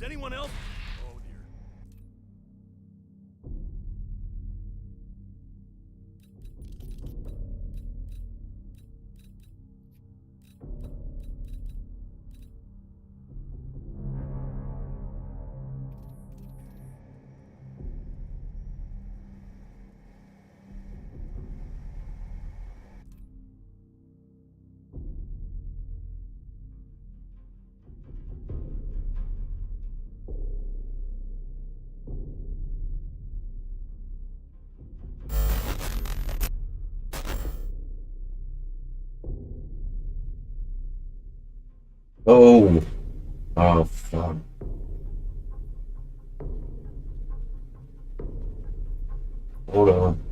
Is anyone else? Oh dear. Oh, oh, fuck. Hold on.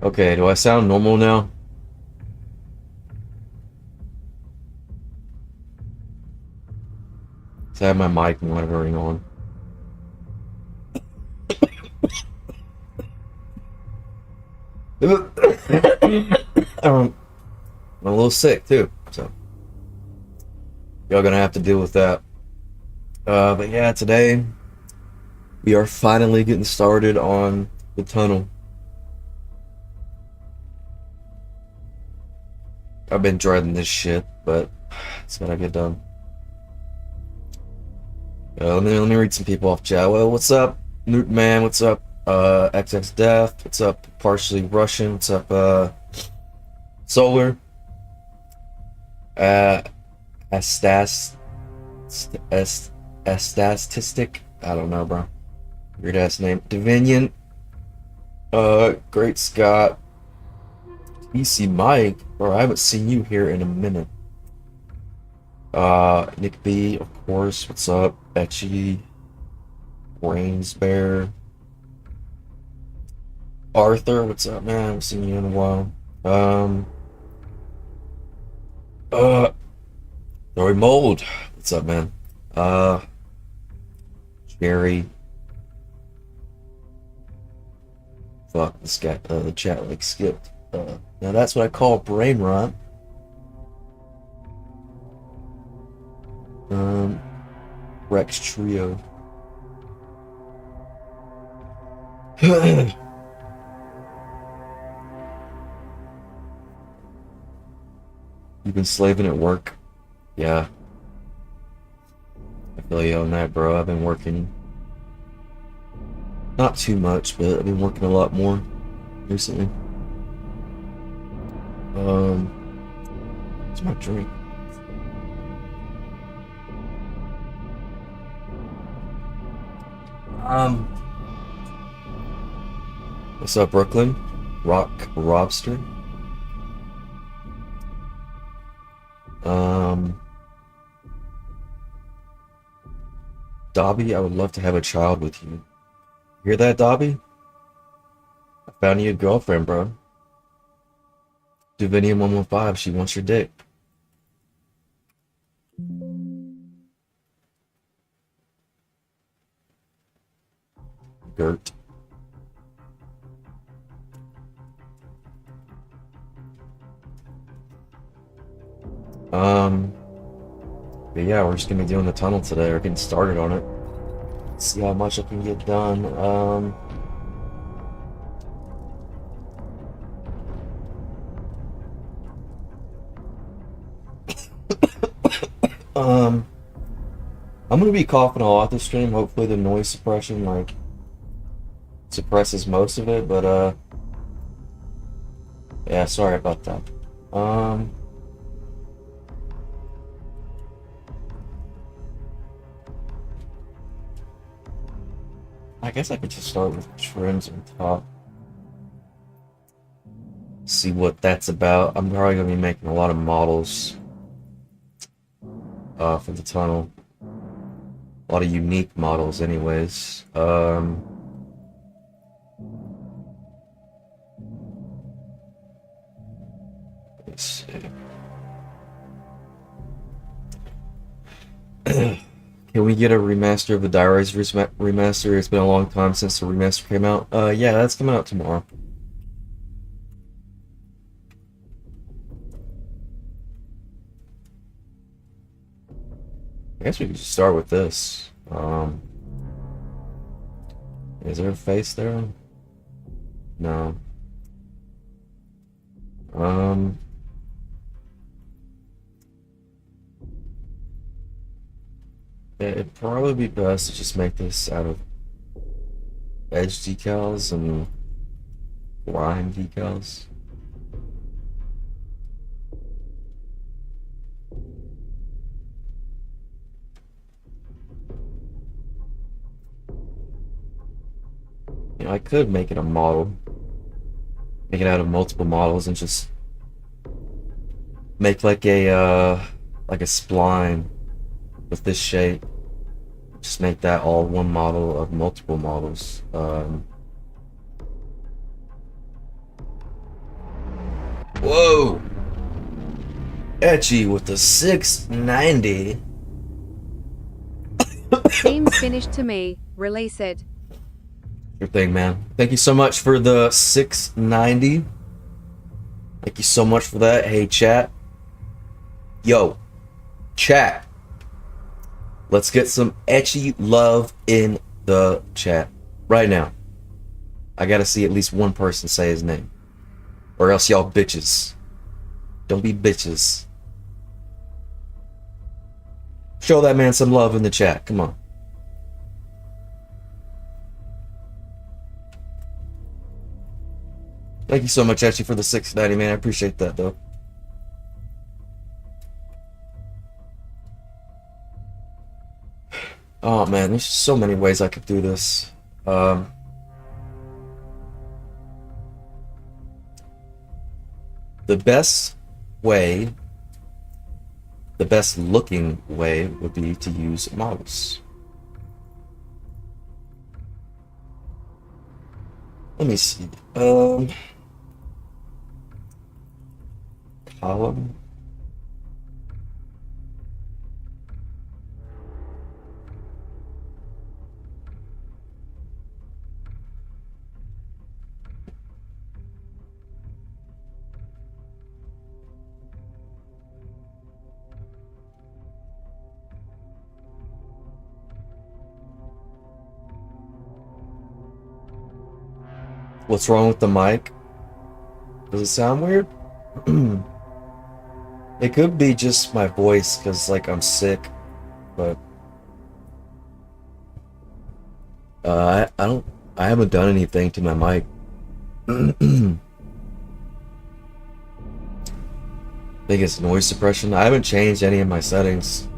Okay, do I sound normal now? So I have my mic monitoring on. I'm a little sick too, so y'all gonna have to deal with that. But yeah, today we are finally getting started on the tunnel. I've been dreading this shit, but it's gotta get done. Let me read some people off chat. Well, what's up, Newt Man? What's up, XX Death? What's up, Partially Russian? What's up, Solar? Astas, Astastistic? I don't know, bro. Weird ass name. DIVINIUM. Great Scott. BC Mike, bro. I haven't seen you here in a minute. Nick B, of course. What's up? Etchy. Brains Bear. Arthur, what's up, man? I haven't seen you in a while. Roy Mold, what's up, man? Jerry. Fuck, this guy, the chat like skipped. Now that's what I call brain rot. Rex Trio. You've been slaving at work? Yeah. I feel you on that, bro. I've been working not too much, but I've been working a lot more recently. What's my drink? What's up, Brooklyn? Rock Robster. Dobby, I would love to have a child with you. Hear that, Dobby? I found you a girlfriend, bro. Divinium 115, she wants your dick. Gert. But yeah, we're just gonna be doing the tunnel today, or getting started on it. See how much I can get done. I'm gonna be coughing a lot this stream. Hopefully the noise suppression like suppresses most of it, but yeah, sorry about that. I guess I could just start with trims on top. See what that's about. I'm probably gonna be making a lot of models for the tunnel. A lot of unique models anyways. Let's see. Can we get a remaster of the DieRise remaster? It's been a long time since the remaster came out. Yeah, that's coming out tomorrow. I guess we could just start with this. Is there a face there? No. It'd probably be best to just make this out of edge decals and line decals. You know, I could make it a model. Make it out of multiple models and just make like a spline with this shape. Just make that all one model of multiple models. Whoa! Etchy with the 690. Game's finished to me. Release it. Your thing, man. Thank you so much for the 690. Thank you so much for that. Hey, chat. Yo, chat. Let's get some etchy love in the chat right now. I gotta see at least one person say his name, or else y'all bitches. Don't be bitches. Show that man some love in the chat. Come on. Thank you so much, Etchy, for the 690, man. I appreciate that, though. Oh man, there's so many ways I could do this. The best way, the best looking way would be to use models. Let me see. Column. What's wrong with the mic? Does it sound weird? It could be just my voice, because like I'm sick, but I haven't done anything to my mic. I think it's noise suppression. I haven't changed any of my settings.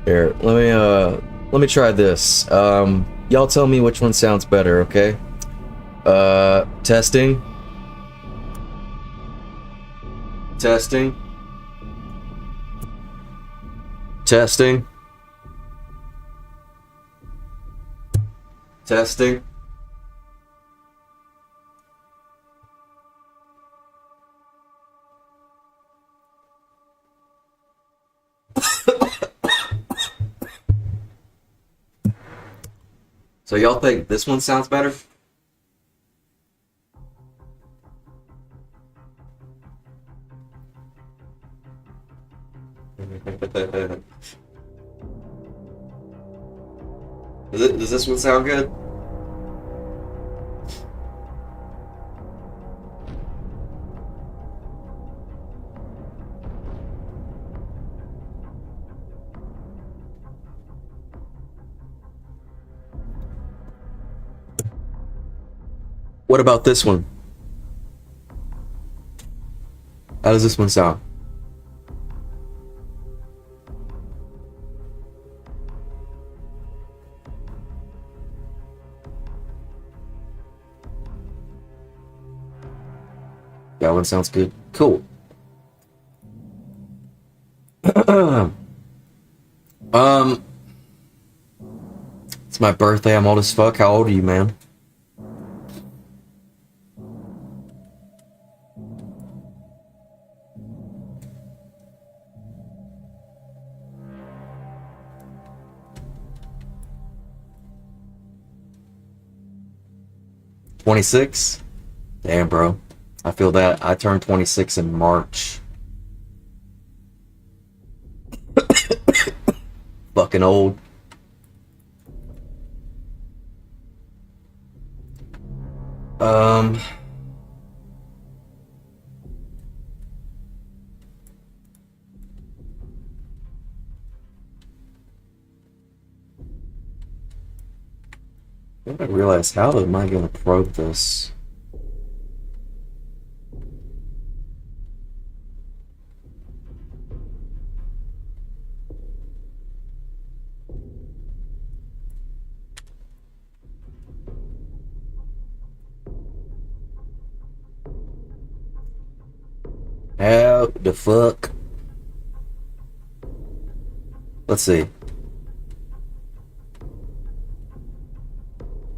Here, let me try this. Y'all tell me which one sounds better, okay? Testing. Testing. Testing. Testing. So y'all think this one sounds better? Does this one sound good? What about this one? How does this one sound? That one sounds good. Cool. It's my birthday. I'm old as fuck. How old are you, man? 26? Damn, bro. I feel that. I turned 26 in March. Fucking old. I realize, how am I gonna probe this? How the fuck? Let's see.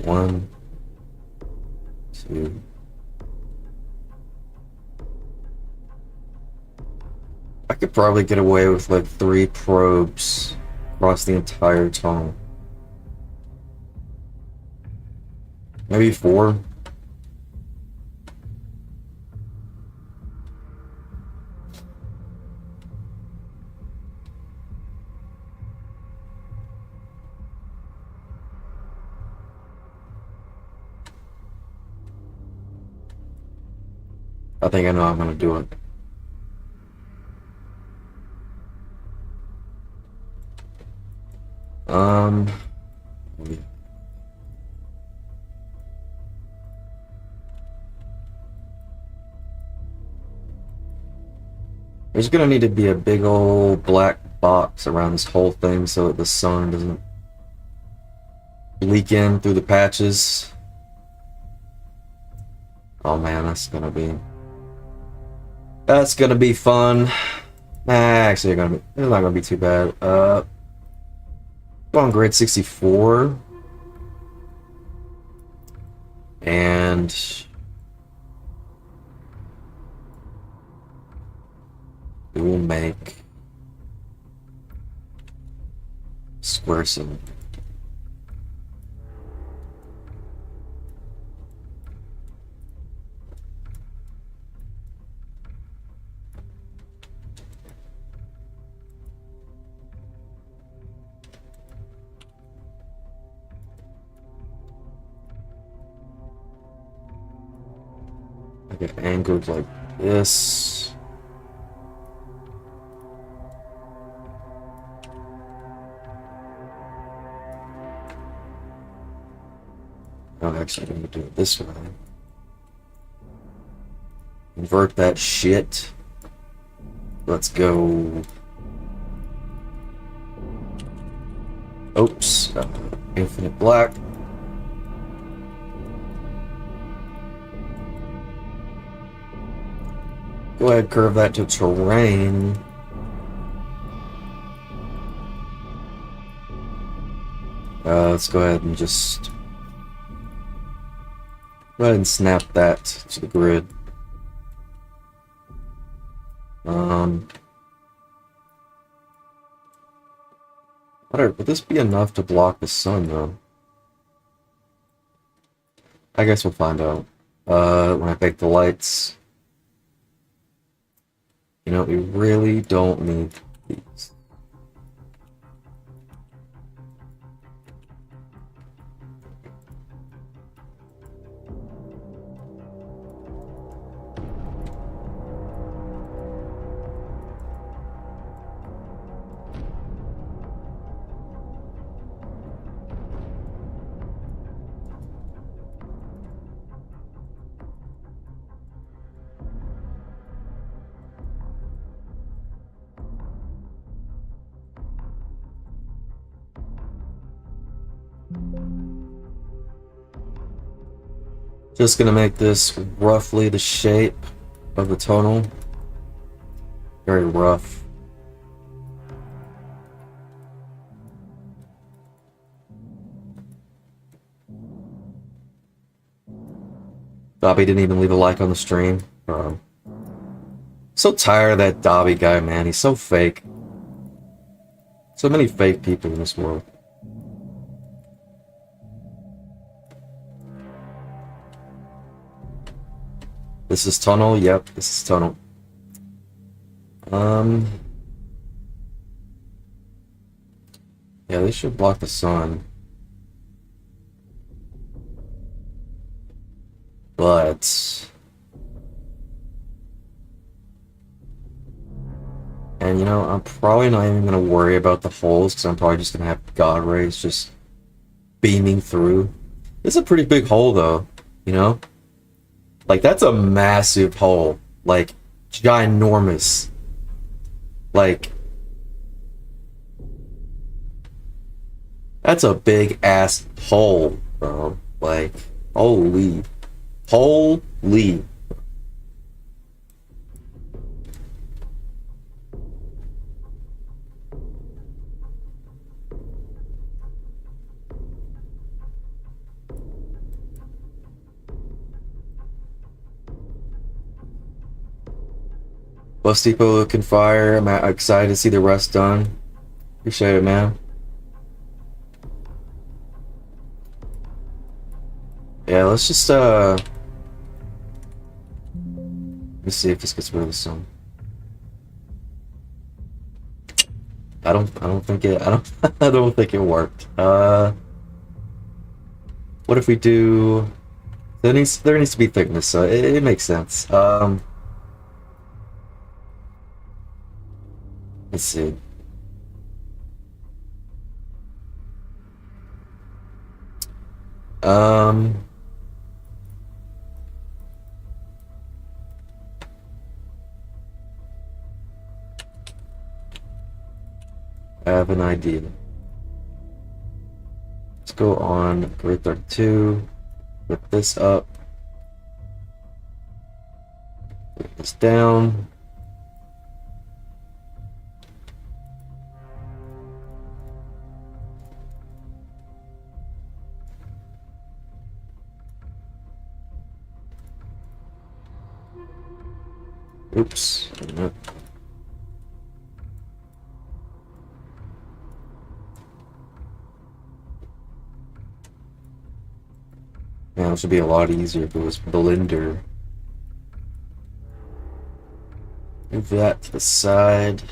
1, 2. I could probably get away with like 3 probes across the entire tunnel. Maybe 4. I think I know how I'm gonna do it. There's gonna need to be a big old black box around this whole thing so that the sun doesn't leak in through the patches. Oh man, that's gonna be fun. Actually, it's not gonna be too bad. Go on grade 64. And we will make square cylinder. I get angled like this. I'm actually going to do it this way. Invert that shit. Let's go. Oops. Infinite black. Go ahead, curve that to terrain. Let's go ahead and just go ahead and snap that to the grid. Whatever, would this be enough to block the sun though? I guess we'll find out. When I pick the lights. You know, we really don't need these. Just gonna make this roughly the shape of the tunnel. Very rough. Dobby didn't even leave a like on the stream. So tired of that Dobby guy, man. He's so fake. So many fake people in this world. This is tunnel. Yep, this is tunnel. Yeah, they should block the sun. But... And you know, I'm probably not even gonna worry about the holes, because I'm probably just gonna have God rays just beaming through. It's a pretty big hole though, you know? Like, that's a massive hole. Like, ginormous. Like, that's a big ass hole, bro. Like, holy. Holy. Bus Depot can fire. I'm excited to see the rest done. Appreciate it, man. Yeah, let's just let me see if this gets rid of the sun. I don't think it I don't think it worked. What if we do, there needs to be thickness, so it makes sense. Let's see. I have an idea. Let's go on grade 32, put this up, put this down. Oops. Nope. Man, it should be a lot easier if it was Blender. Move that to the side.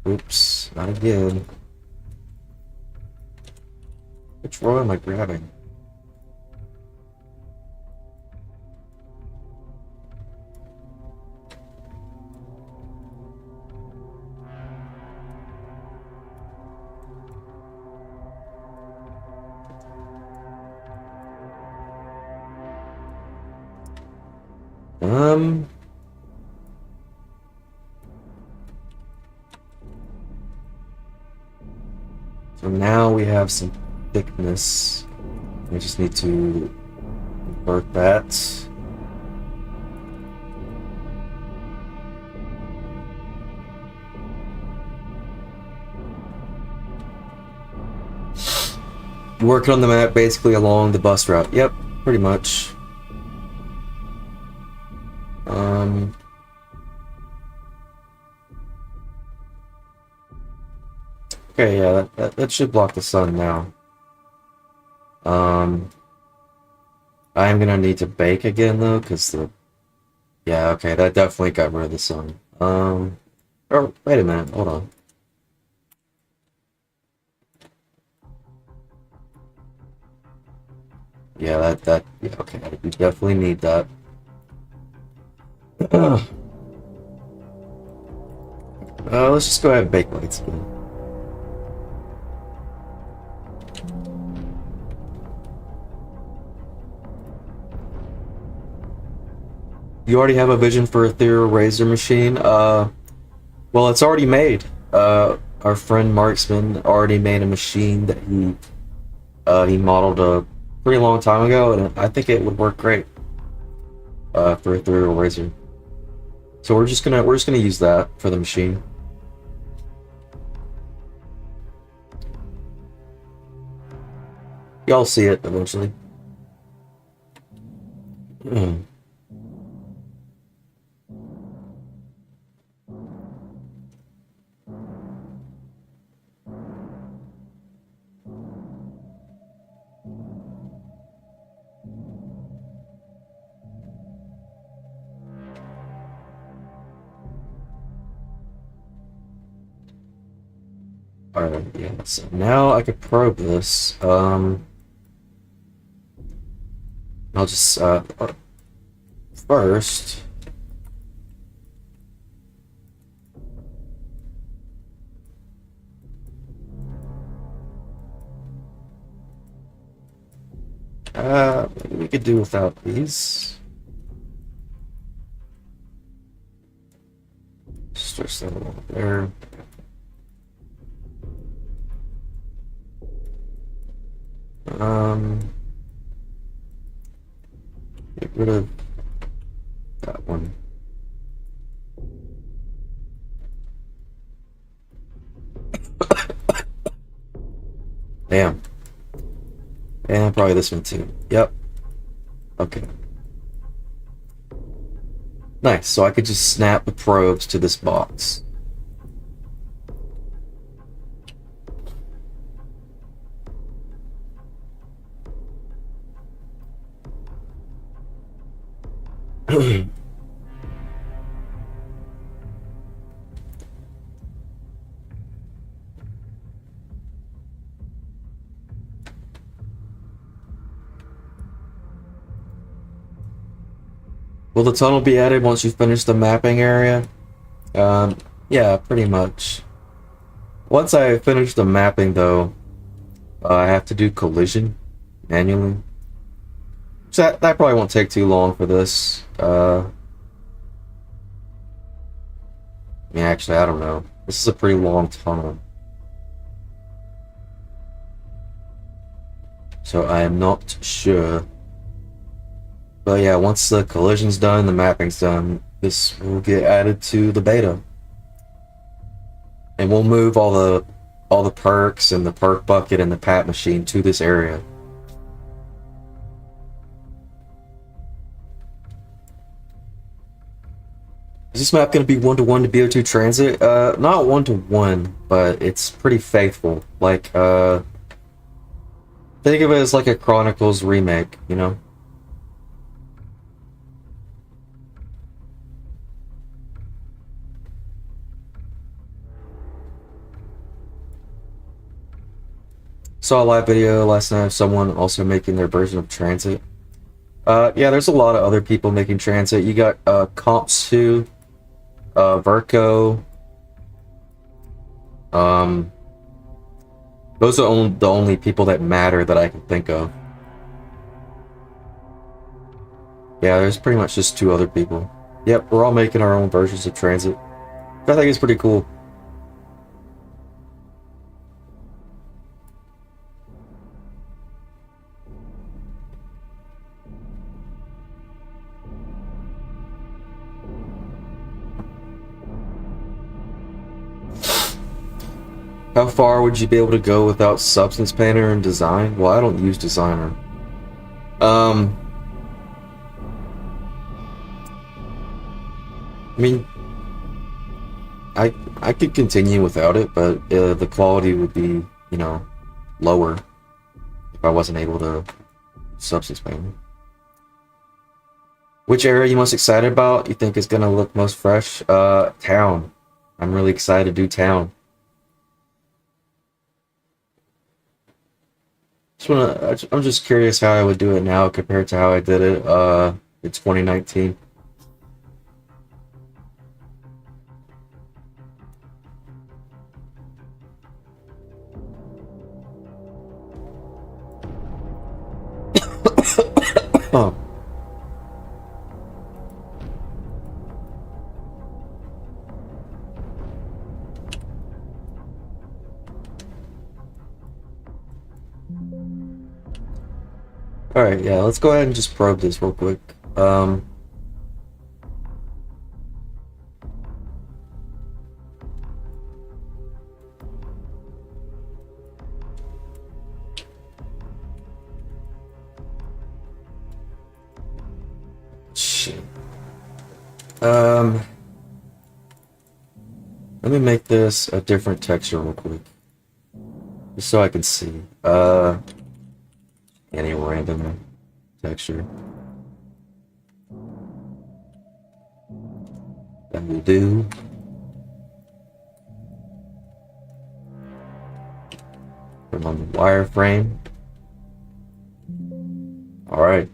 Oops, not again. Which row am I grabbing? So now we have some thickness. We just need to convert that. Working on the map basically along the bus route. Yep, pretty much. Okay, yeah, that should block the sun now. I am gonna need to bake again though, because the... Yeah, okay, that definitely got rid of the sun. Oh, wait a minute, hold on. Yeah, yeah, okay, we definitely need that. Let's just go ahead and bake lights again. You already have a vision for a Ethereal Razor machine? Well, it's already made. Our friend Marksman already made a machine that he modeled a pretty long time ago, and I think it would work great for Ethereal Razor. So we're just gonna use that for the machine. Y'all see it eventually. Alright, yeah, so now I could probe this. I'll just, first... maybe we could do without these. Stretch that a little there. Get rid of that one. Damn. And probably this one too. Yep. Okay. Nice, so I could just snap the probes to this box. Will the tunnel be added once you finish the mapping area? Yeah, pretty much. Once I finish the mapping, though, I have to do collision manually. So that probably won't take too long for this. Yeah, actually, I don't know. This is a pretty long tunnel. So I am not sure. But yeah, once the collision's done, the mapping's done, this will get added to the beta. And we'll move all the perks and the perk bucket and the pat machine to this area. Is this map going to be 1-to-1 to BO2 Transit? Not 1-to-1, but it's pretty faithful. Like, think of it as like a Chronicles remake, you know? Saw a live video last night of someone also making their version of TranZit. Yeah, there's a lot of other people making TranZit. You got Compsu, Verco. Those are the only people that matter that I can think of. Yeah, there's pretty much just 2 other people. Yep, we're all making our own versions of TranZit. I think it's pretty cool. How far would you be able to go without Substance Painter and Design? Well, I don't use Designer. I mean, I could continue without it, but the quality would be, you know, lower if I wasn't able to Substance Painter. Which area are you most excited about? You think is gonna look most fresh? Town. I'm really excited to do Town. I'm just curious how I would do it now compared to how I did it in 2019. Oh. Alright, yeah, let's go ahead and just probe this real quick. Shit. Let me make this a different texture real quick. Just so I can see. Any random texture. That will do. on the wireframe. Alright,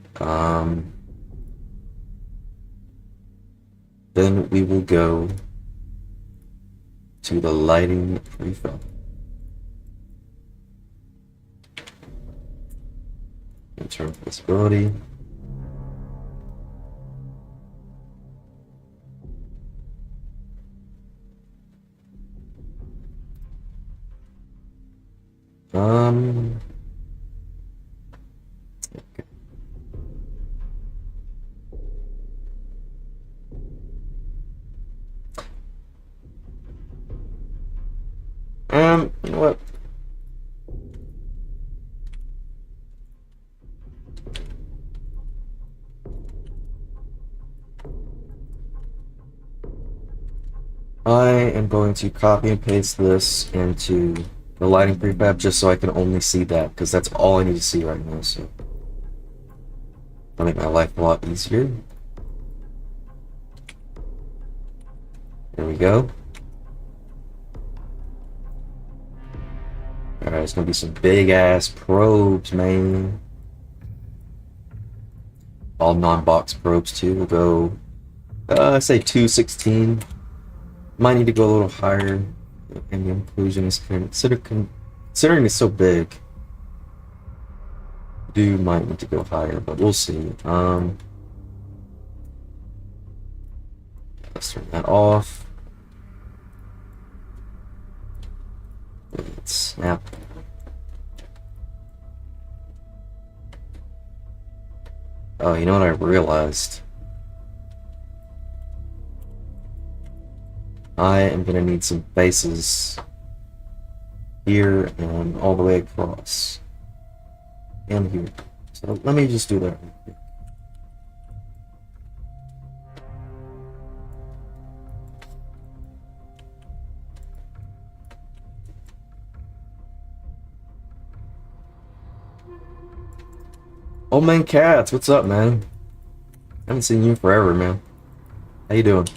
then we will go to the lighting prefab. Internal visibility. Okay. You know what? I am going to copy and paste this into the lighting prefab just so I can only see that, because that's all I need to see right now, so that'll make my life a lot easier. There we go. Alright, it's gonna be some big ass probes, man. All non-box probes too. We'll go, say 216. Might need to go a little higher. And the inclusion is considering it's so big. Might need to go higher, but we'll see. Let's turn that off. Snap. Oh, you know what I realized? I am gonna need some faces here and all the way across. And here. So let me just do that real quick. Old man Cats, what's up, man? Haven't seen you in forever, man. How you doing?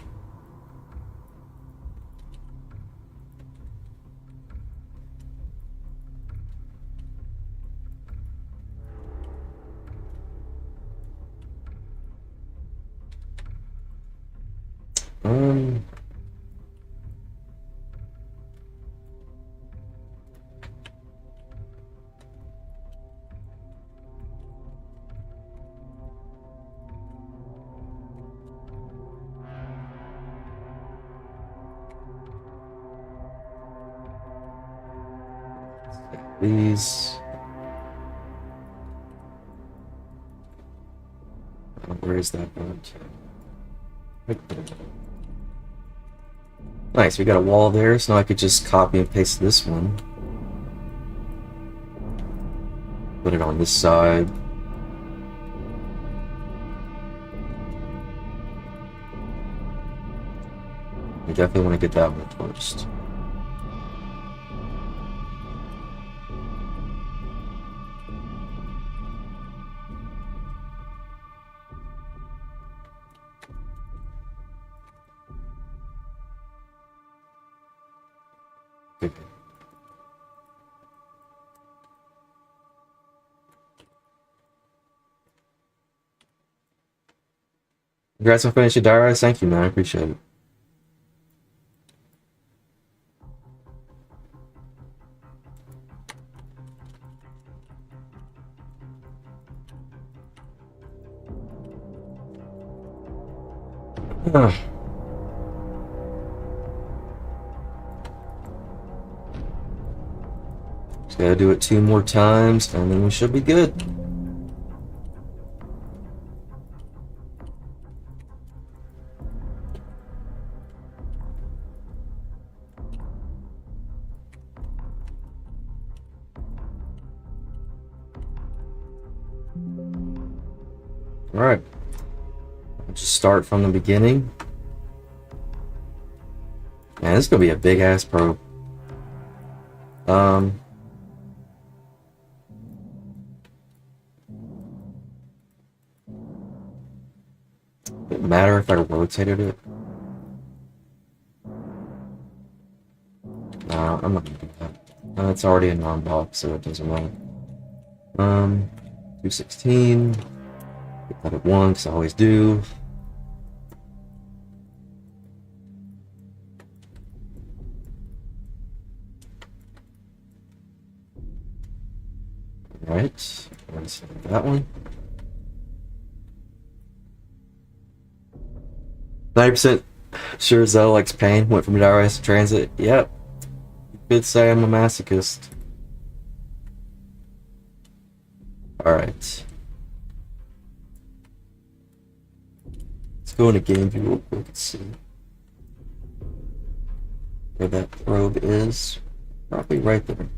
These. Where is that going to? Nice, we got a wall there, so now I could just copy and paste this one. Put it on this side. We definitely want to get that one first. Congrats on finishing Diarize. Thank you, man. I appreciate it. Just gotta do it 2 more times, and then we should be good. Alright. I'll just start from the beginning. Man, this is gonna be a big ass probe. It matter if I rotated it? Nah, I'm not gonna do that. It's already a non-box, so it doesn't matter. 216. Get that at 1, because I always do. Alright, let's that one. 90% sure Zell likes pain. Went from DIVINIUM to TranZit. Yep. You could say I'm a masochist. Alright. Let's go into game view real quick and see where that probe is. Probably right there.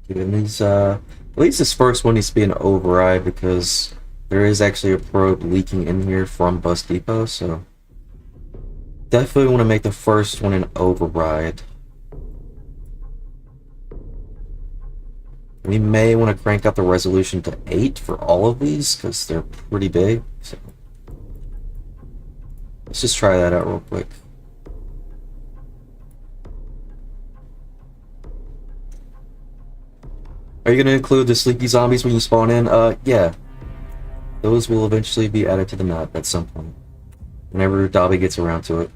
And these, at least this first one needs to be an override because there is actually a probe leaking in here from Bus Depot, so definitely want to make the first one an override. We may want to crank up the resolution to 8 for all of these because they're pretty big. So let's just try that out real quick. Are you going to include the sleeky zombies when you spawn in? Yeah. Those will eventually be added to the map at some point. Whenever Dobby gets around to it.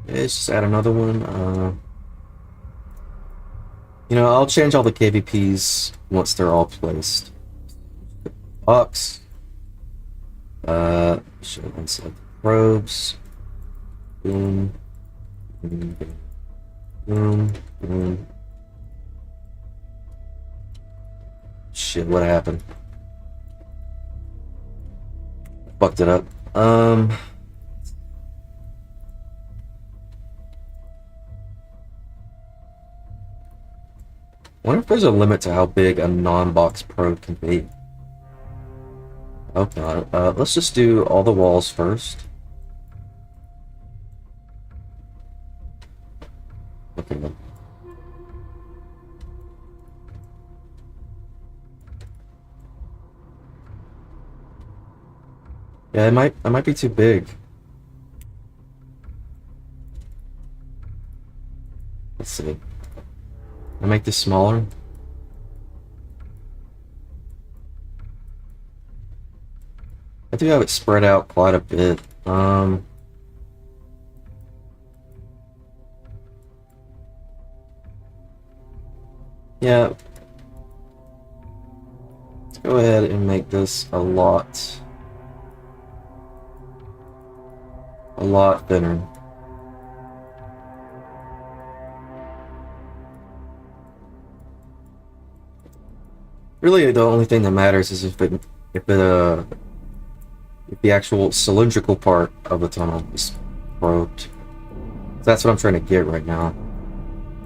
Let's just add another one. You know, I'll change all the KVPs once they're all placed. Box. Should unselect probes. Boom. Boom. Boom. Boom. Shit, what happened? Fucked it up. Wonder if there's a limit to how big a non-box probe can be. Hope not. Let's just do all the walls first. Okay then. Yeah, it might be too big. Let's see. I make this smaller. I do have it spread out quite a bit. Yeah. Let's go ahead and make this a lot thinner. Really, the only thing that matters is if the actual cylindrical part of the tunnel is probed. That's what I'm trying to get right now.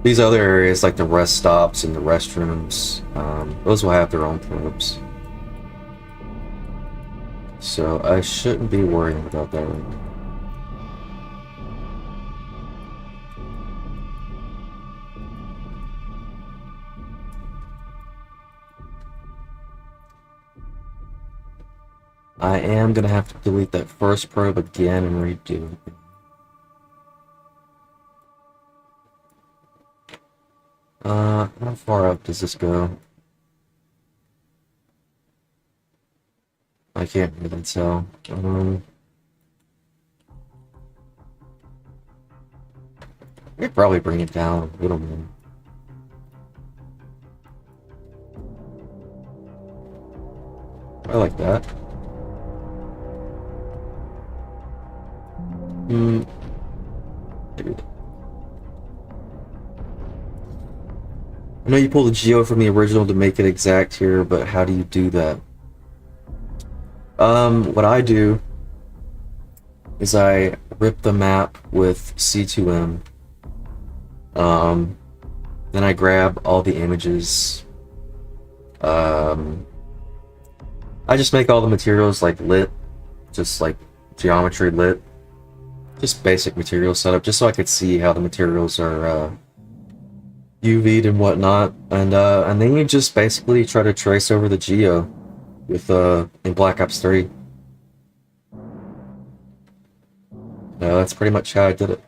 These other areas, like the rest stops and the restrooms, those will have their own probes. So I shouldn't be worrying about that right now. I am gonna have to delete that first probe again and redo it. How far up does this go? I can't really tell. I could probably bring it down a little more. I like that. Maybe. I know you pulled the geo from the original to make it exact here, but how do you do that? What I do is I rip the map with C2M. Then I grab all the images. I just make all the materials like lit, just like geometry lit. Just basic material setup, just so I could see how the materials are UV'd and whatnot, and then you just basically try to trace over the geo. with in Black Ops 3. That's pretty much how I did it.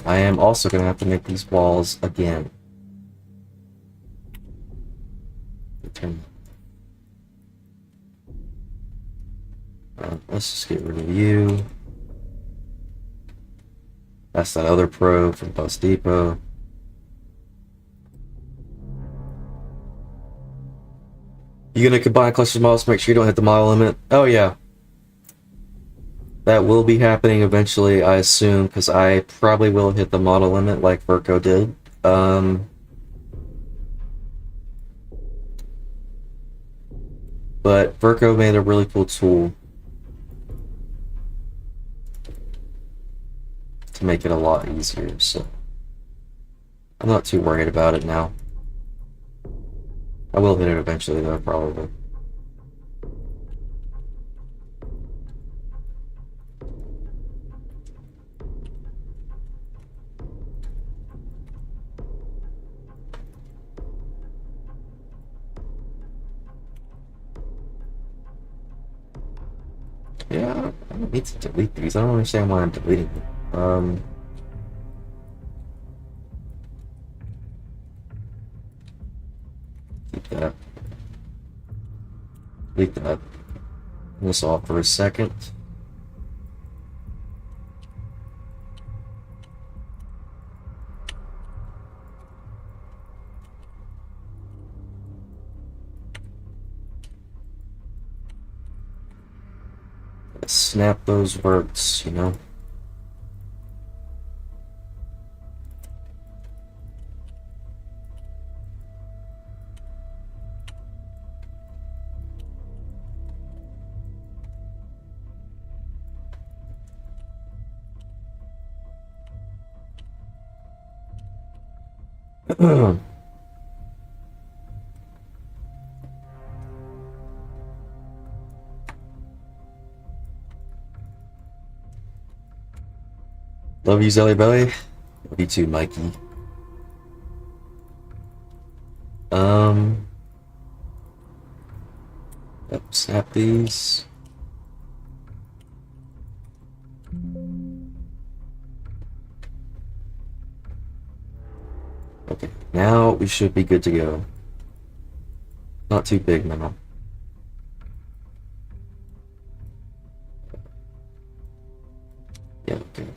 I am also gonna have to make these walls again. Let's just get rid of you. That's that other probe from Bus Depot. You gonna combine cluster models to make sure you don't hit the model limit? Oh yeah. That will be happening eventually, I assume, because I probably will hit the model limit like Virco did. But Virco made a really cool tool to make it a lot easier, so I'm not too worried about it now. I will hit it eventually though, probably. Yeah, I don't need to delete these. I don't understand why I'm deleting them. Keep that. Delete that. This off for a second. Snap those verts, you know? Love you, Zelly Belly. Love you too, Mikey. Yep, snap these. Okay, now we should be good to go. Not too big now. Yeah, okay.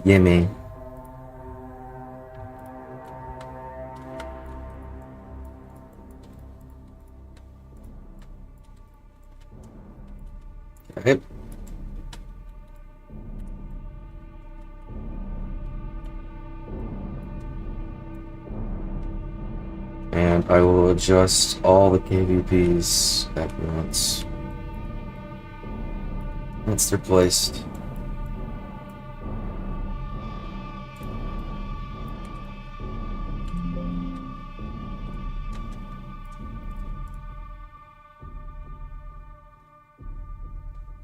Yeah, man. Alright. And I will adjust all the KVPs at once. Once they're placed.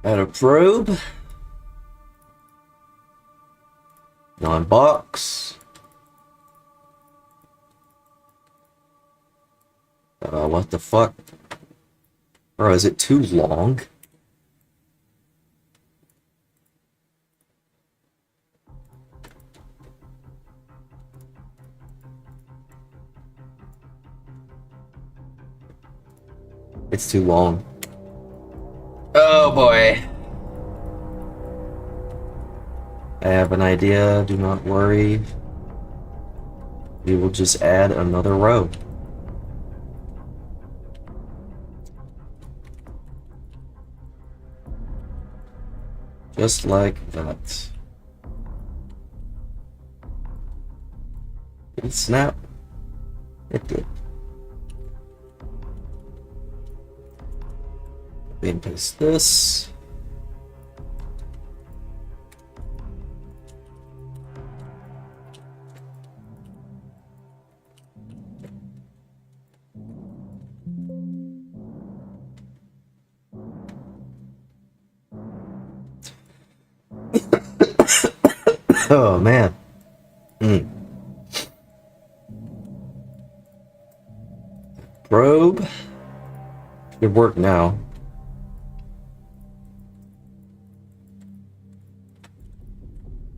Add a probe. Non-box. What the fuck? Bro, is it too long? It's too long. Oh boy. I have an idea, do not worry. We will just add another row. Just like that. Did it snap? It did. Copy and paste this. Oh man. Mm. Probe. Good work now.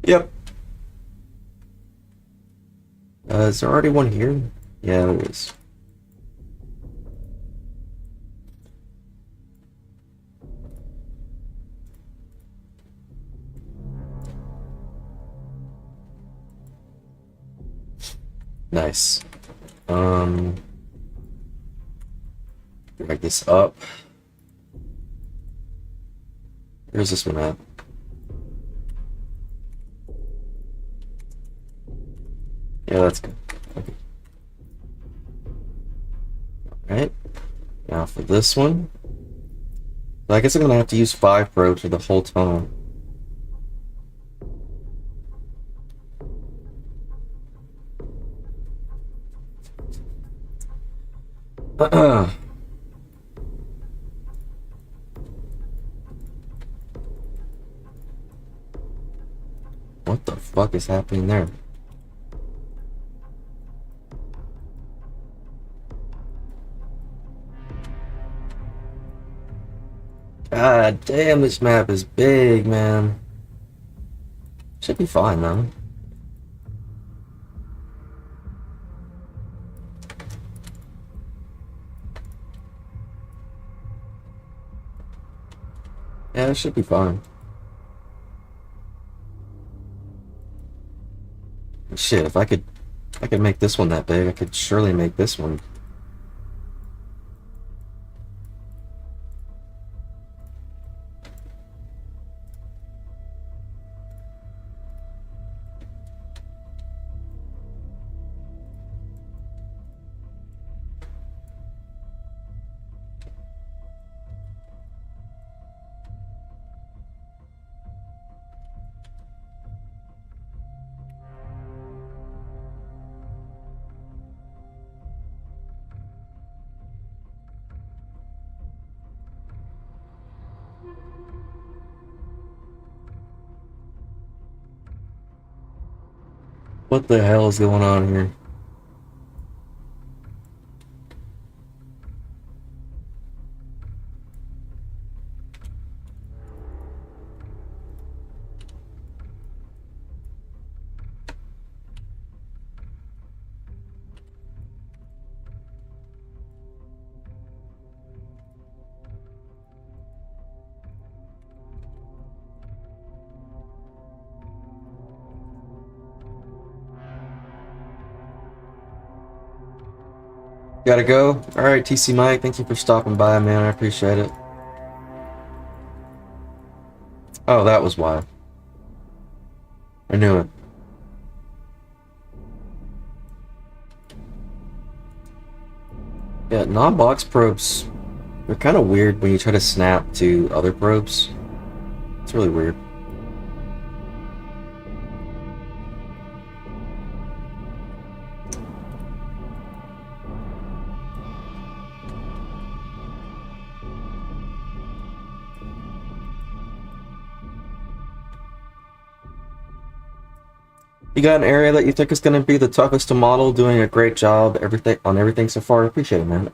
Yep. Is there already one here? Yeah, there is. Nice. Drag this up. Where's this one at? Yeah, that's good. Okay. Alright. Now for this one. I guess I'm gonna have to use 5 probes for the whole tunnel. What the fuck is happening there? God damn, this map is big, man. Should be fine, though. Yeah, it should be fine. Shit, if I could make this one that big, I could surely make this one. What the hell is going on here? Gotta go? Alright, TC Mike, thank you for stopping by, man. I appreciate it. Oh, that was why. I knew it. Yeah, non-box probes, they're kind of weird when you try to snap to other probes. It's really weird. You got an area that you think is going to be the toughest to model, doing a great job on everything so far. I appreciate it, man.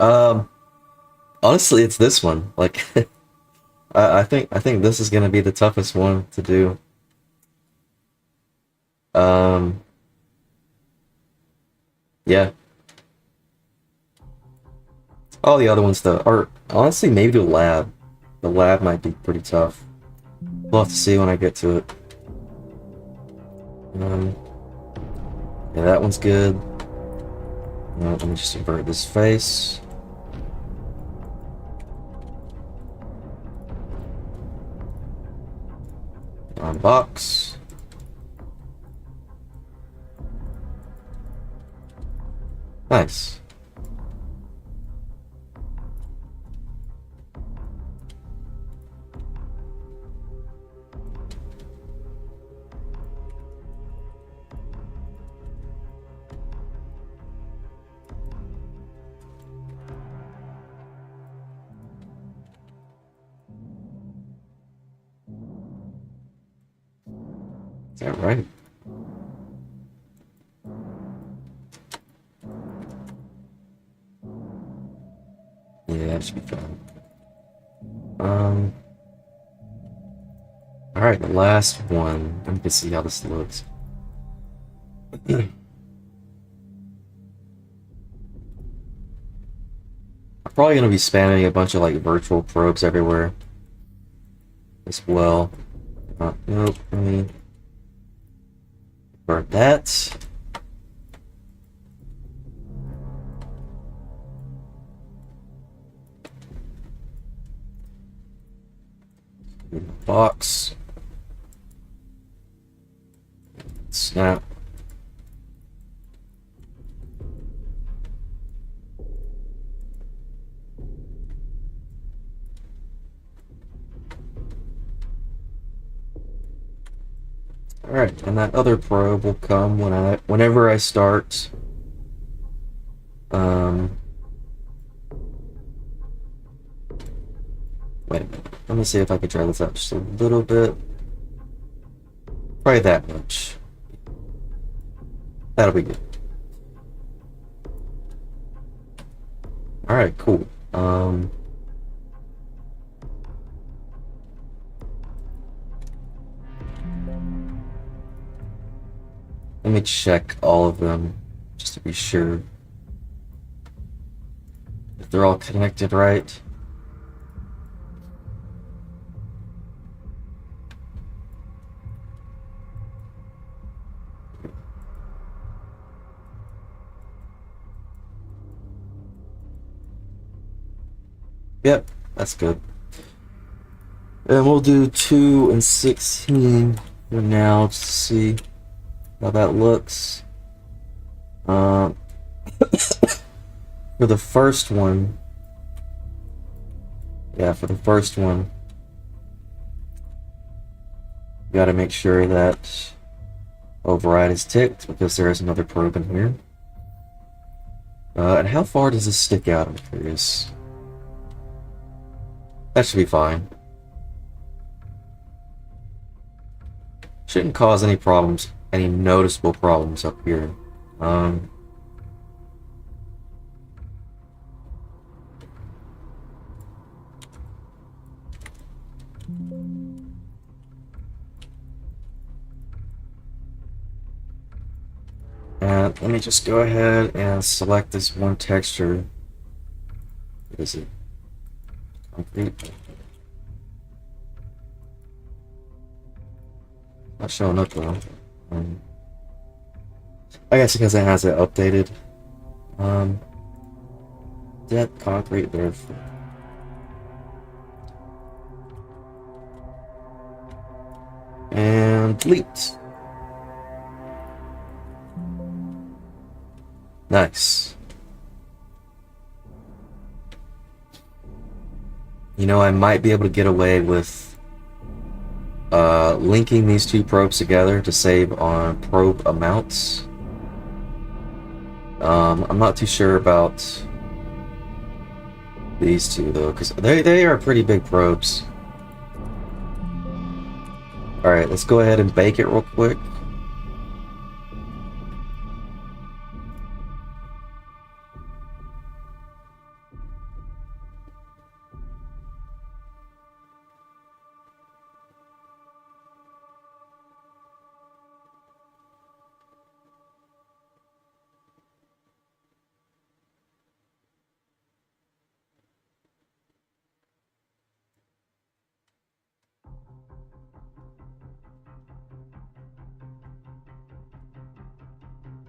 Honestly, it's this one. Like, I think this is going to be the toughest one to do. Yeah. All the other ones though are honestly maybe the lab. The lab might be pretty tough. We'll have to see when I get to it. Yeah, that one's good. Let me just invert this face. On box. Nice. Is that right? that should be fine. Alright, the last one. Let me see how this looks. I'm probably going to be spamming a bunch of like virtual probes everywhere as well. Nope, let me burn that. In the box. Snap. Alright, and that other probe will come whenever I start wait a minute. Let me see if I can try this out just a little bit. Probably that much. That'll be good. Alright, cool. Let me check all of them just to be sure if they're all connected right. Yep, that's good. And we'll do 2 and 16 for now just to see how that looks. For the first one, you gotta make sure that override is ticked because there is another probe in here. And how far does this stick out? I'm curious. That should be fine. Shouldn't cause any problems, any noticeable problems up here. And let me just go ahead and select this one texture. What is it? Concrete. Not showing up though. I guess because it has it updated. That concrete there. And delete. Nice. You know, I might be able to get away with linking these two probes together to save on probe amounts. I'm not too sure about these two though, because they are pretty big probes. Alright, let's go ahead and bake it real quick.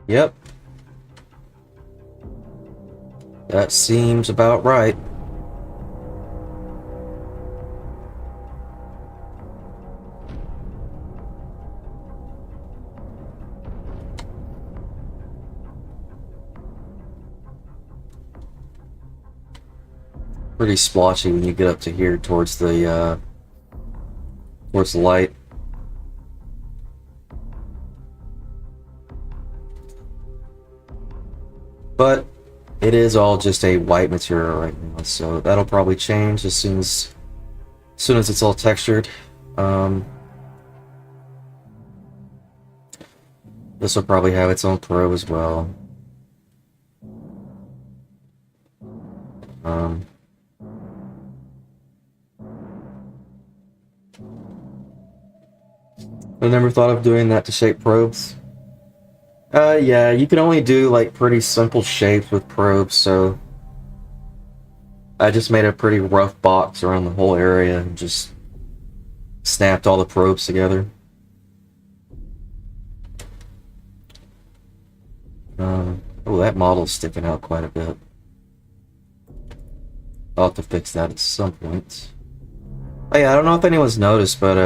Yep. That seems about right. Pretty splotchy when you get up to here towards the light. But it is all just a white material right now, so that'll probably change as soon as it's all textured. This will probably have its own probe as well. I never thought of doing that to shape probes. Yeah, you can only do like pretty simple shapes with probes, so I just made a pretty rough box around the whole area and just snapped all the probes together. Oh, that model's sticking out quite a bit. I'll have to fix that at some point. Oh yeah, I don't know if anyone's noticed, but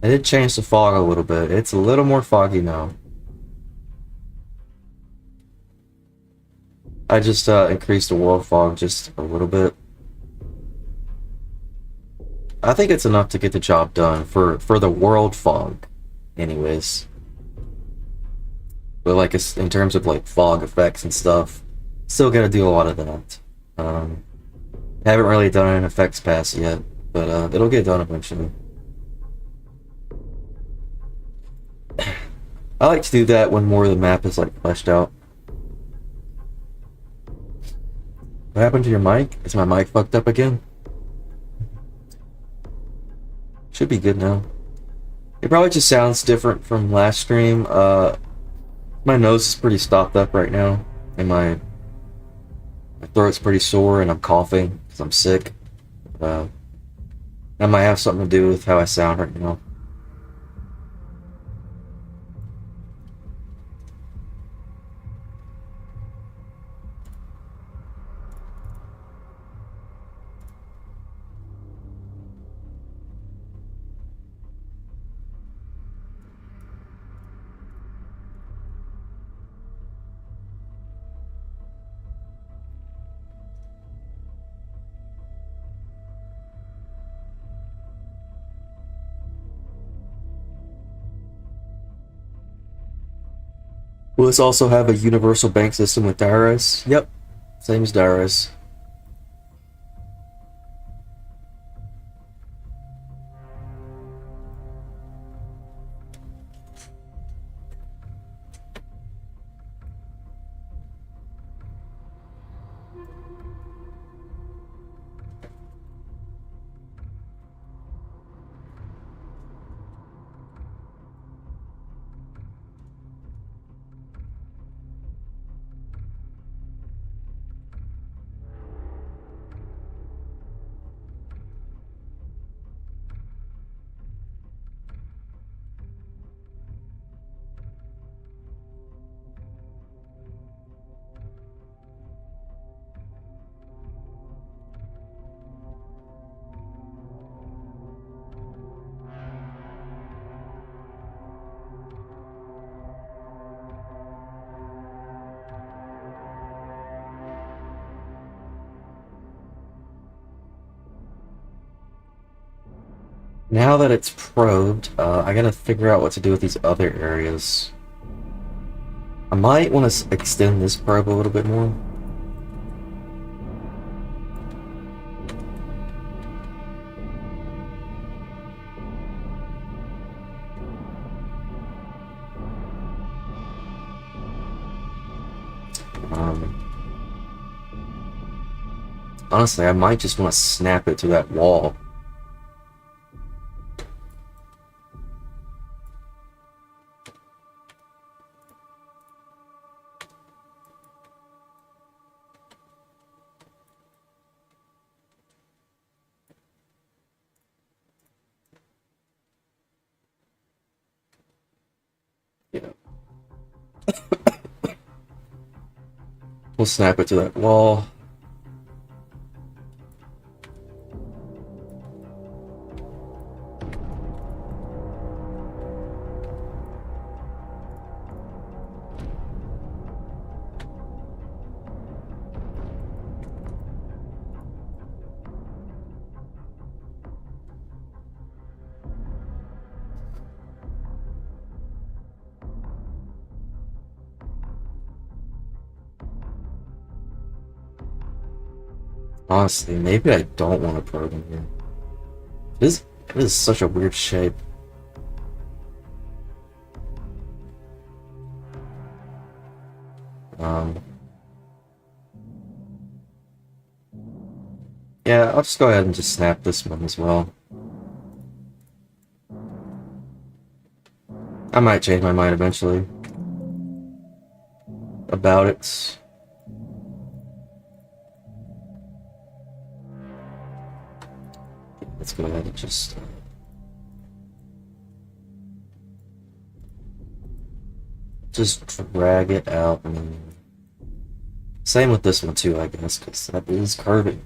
I did change the fog a little bit. It's a little more foggy now. I just increased the world fog just a little bit. I think it's enough to get the job done for the world fog, anyways. But like in terms of like fog effects and stuff, still gotta do a lot of that. Haven't really done an effects pass yet, but it'll get done eventually. I like to do that when more of the map is like fleshed out. What happened to your mic? Is my mic fucked up again? Should be good now. It probably just sounds different from last stream. My nose is pretty stopped up right now, and my throat's pretty sore, and I'm coughing because I'm sick. That might have something to do with how I sound right now. Will this also have a universal bank system with DIRS? Yep, same as DIRS. Now that it's probed, I gotta figure out what to do with these other areas. I might want to extend this probe a little bit more. Honestly, I might just want to snap it to that wall. We'll snap it to that wall. Honestly, maybe I don't want to probe in here. This is such a weird shape. Yeah, I'll just go ahead and just snap this one as well. I might change my mind eventually about it. Let's go ahead and just drag it out. And same with this one too, I guess, because that is curving.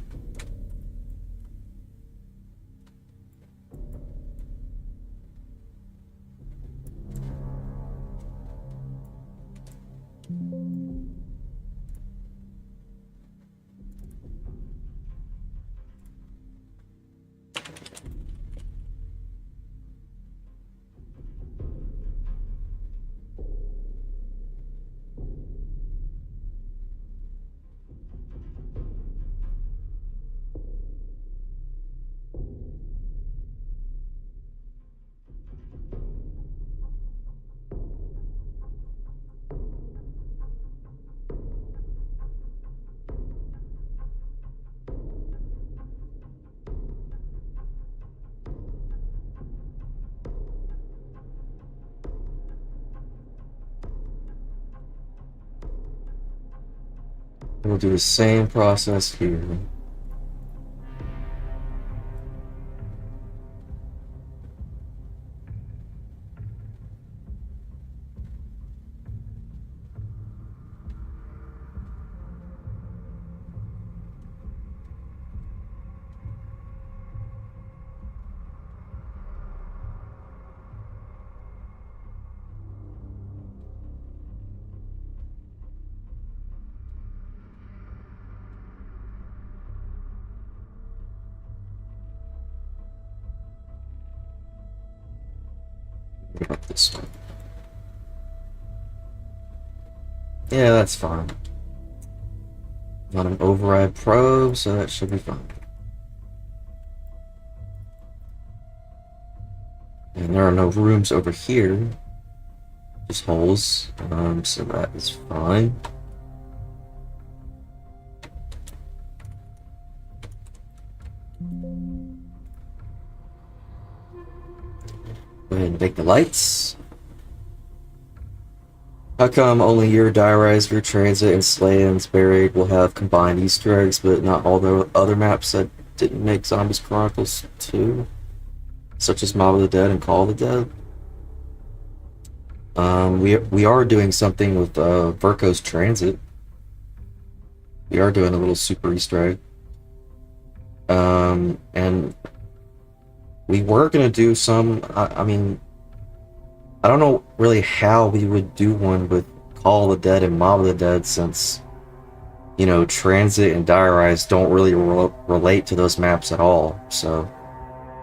We'll do the same process here. What about this one? Yeah, that's fine. Not an override probe, so that should be fine. And there are no rooms over here, just holes, so that is fine. Go ahead and make the lights. How come only your Diarize, your TranZit, and Slayton's Buried will have combined Easter eggs, but not all the other maps that didn't make Zombies Chronicles 2? Such as Mob of the Dead and Call of the Dead? We are doing something with Verko's TranZit. We are doing a little super Easter egg. And we were gonna do some, I mean, I don't know really how we would do one with Call of the Dead and Mob of the Dead, since, you know, TranZit and Diarize don't really relate to those maps at all. So,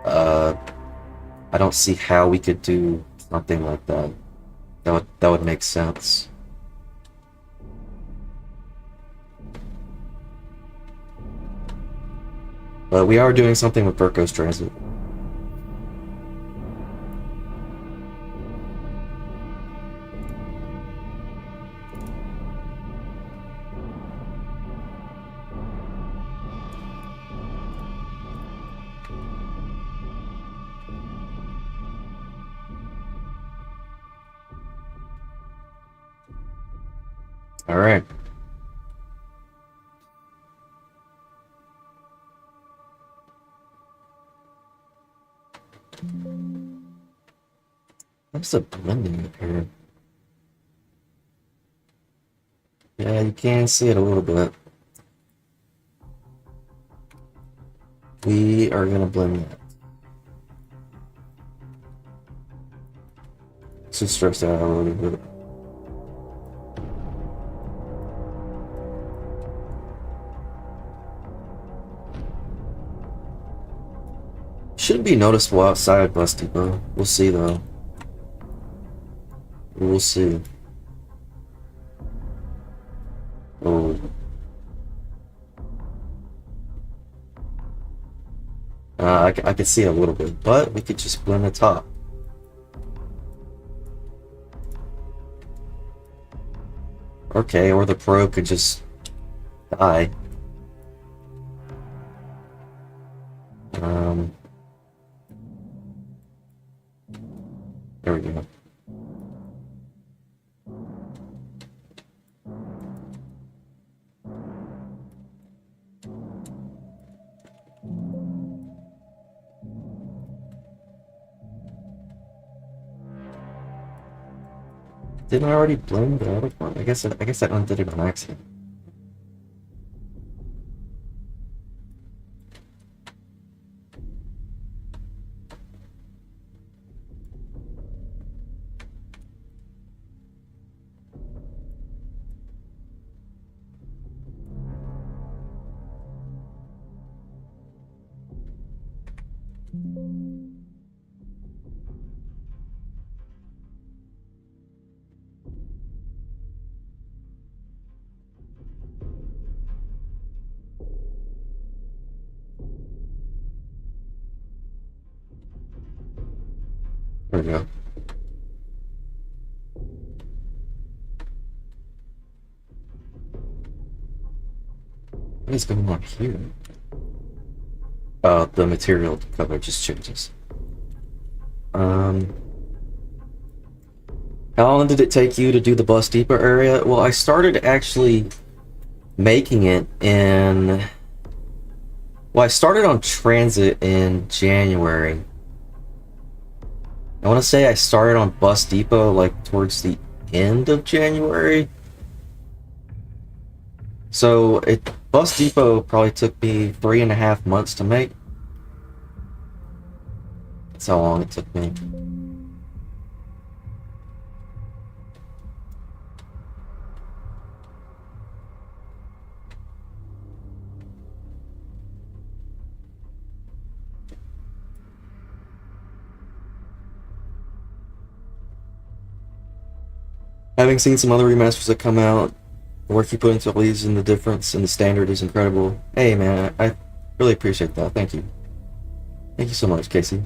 I don't see how we could do something like that. That would make sense. But we are doing something with Verko's TranZit. All right. What's the blending up here? Yeah, you can see it a little bit. We are gonna blend that. Let's just stretch that out a little bit. Shouldn't be noticeable outside Bus Depot. We'll see though. We'll see. Oh. I can see it a little bit, but we could just blend the top. Okay, or the probe could just die. There we go. Didn't I already blend the other one? I guess I undid it on accident. There we go. What is going on here? The material color just changes. How long did it take you to do the bus depot area? Well, I started actually making it in... Well, I started on TranZit in January. I want to say I started on bus depot like towards the end of January. So bus depot probably took me 3.5 months to make. That's how long it took me. Having seen some other remasters that come out, the work you put into these and the difference in the standard is incredible. Hey man, I really appreciate that. Thank you. Thank you so much, Casey.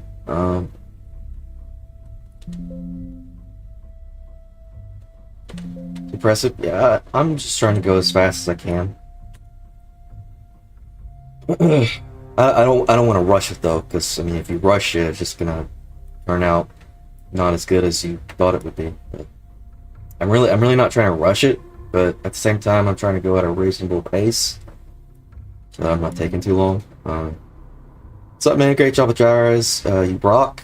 Impressive. Yeah, I'm just trying to go as fast as I can. I don't want to rush it though, because I mean, if you rush it, it's just gonna turn out not as good as you thought it would be. But I'm really not trying to rush it, but at the same time, I'm trying to go at a reasonable pace, so I'm not taking too long. What's up, man? Great job with gyros. You rock.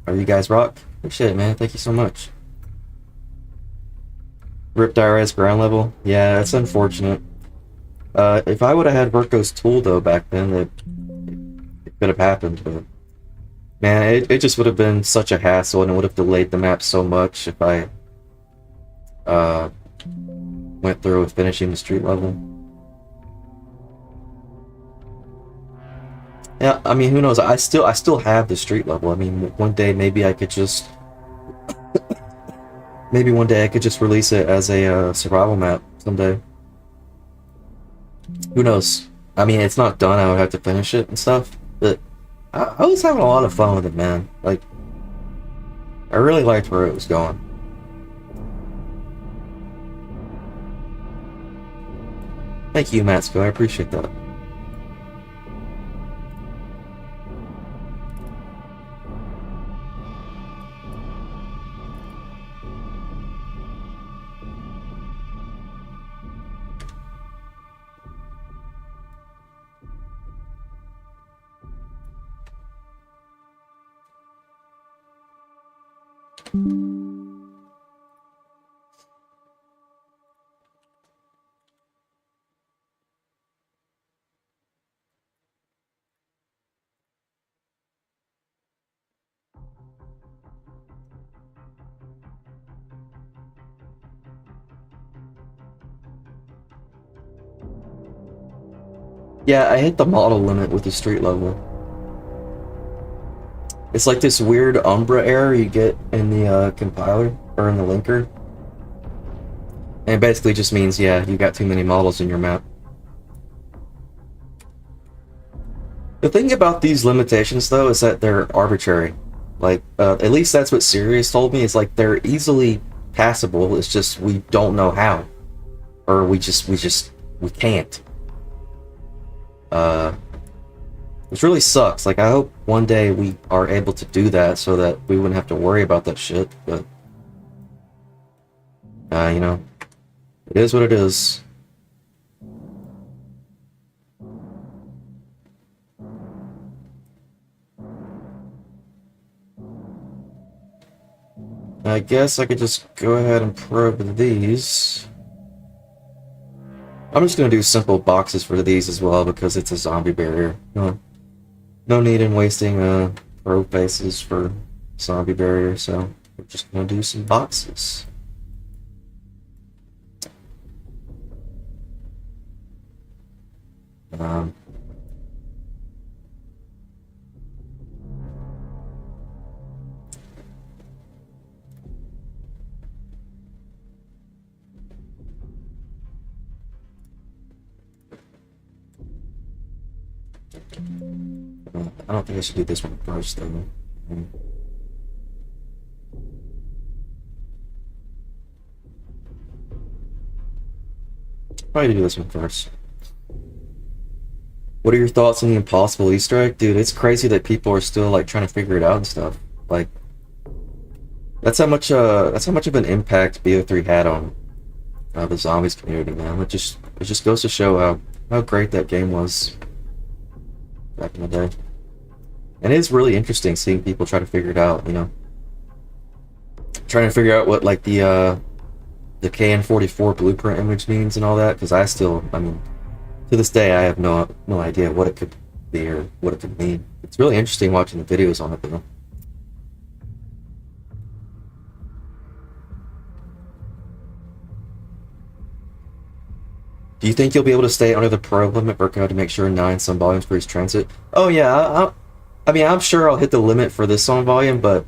Or you guys rock? Appreciate it, man. Thank you so much. Ripped IRS ground level. Yeah, it's unfortunate. If I would have had Verko's tool though back then, it could have happened. But man, it just would have been such a hassle, and it would have delayed the map so much if I went through with finishing the street level. Yeah, I mean, who knows? I still have the street level. I mean, one day maybe I could just release it as a survival map someday. Who knows? I mean, it's not done. I would have to finish it and stuff. But I was having a lot of fun with it, man. Like, I really liked where it was going. Thank you, Matsko. I appreciate that. Yeah, I hit the model limit with the street level. It's like this weird Umbra error you get in the compiler, or in the linker. And it basically just means, yeah, you got too many models in your map. The thing about these limitations, though, is that they're arbitrary. Like, at least that's what Sirius told me. It's like they're easily passable. It's just we don't know how, or we can't. Which really sucks. Like, I hope one day we are able to do that so that we wouldn't have to worry about that shit. But, you know, it is what it is. I guess I could just go ahead and probe these. I'm just gonna do simple boxes for these as well because it's a zombie barrier. No need in wasting probe faces for zombie barrier, so we're just gonna do some boxes. Um, I don't think I should do this one first, though. Probably do this one first. What are your thoughts on the impossible Easter egg? Dude, it's crazy that people are still like trying to figure it out and stuff. Like that's how much of an impact BO3 had on the zombies community, man. It just goes to show how great that game was back in the day. And it is really interesting seeing people try to figure it out, you know. Trying to figure out what like the KN44 blueprint image means and all that, because I mean, to this day, I have no idea what it could be or what it could mean. It's really interesting watching the videos on it, though. Do you think you'll be able to stay under the probe limit for code to make sure 9 some volumes for each transit? Oh yeah, I mean, I'm sure I'll hit the limit for this song volume, but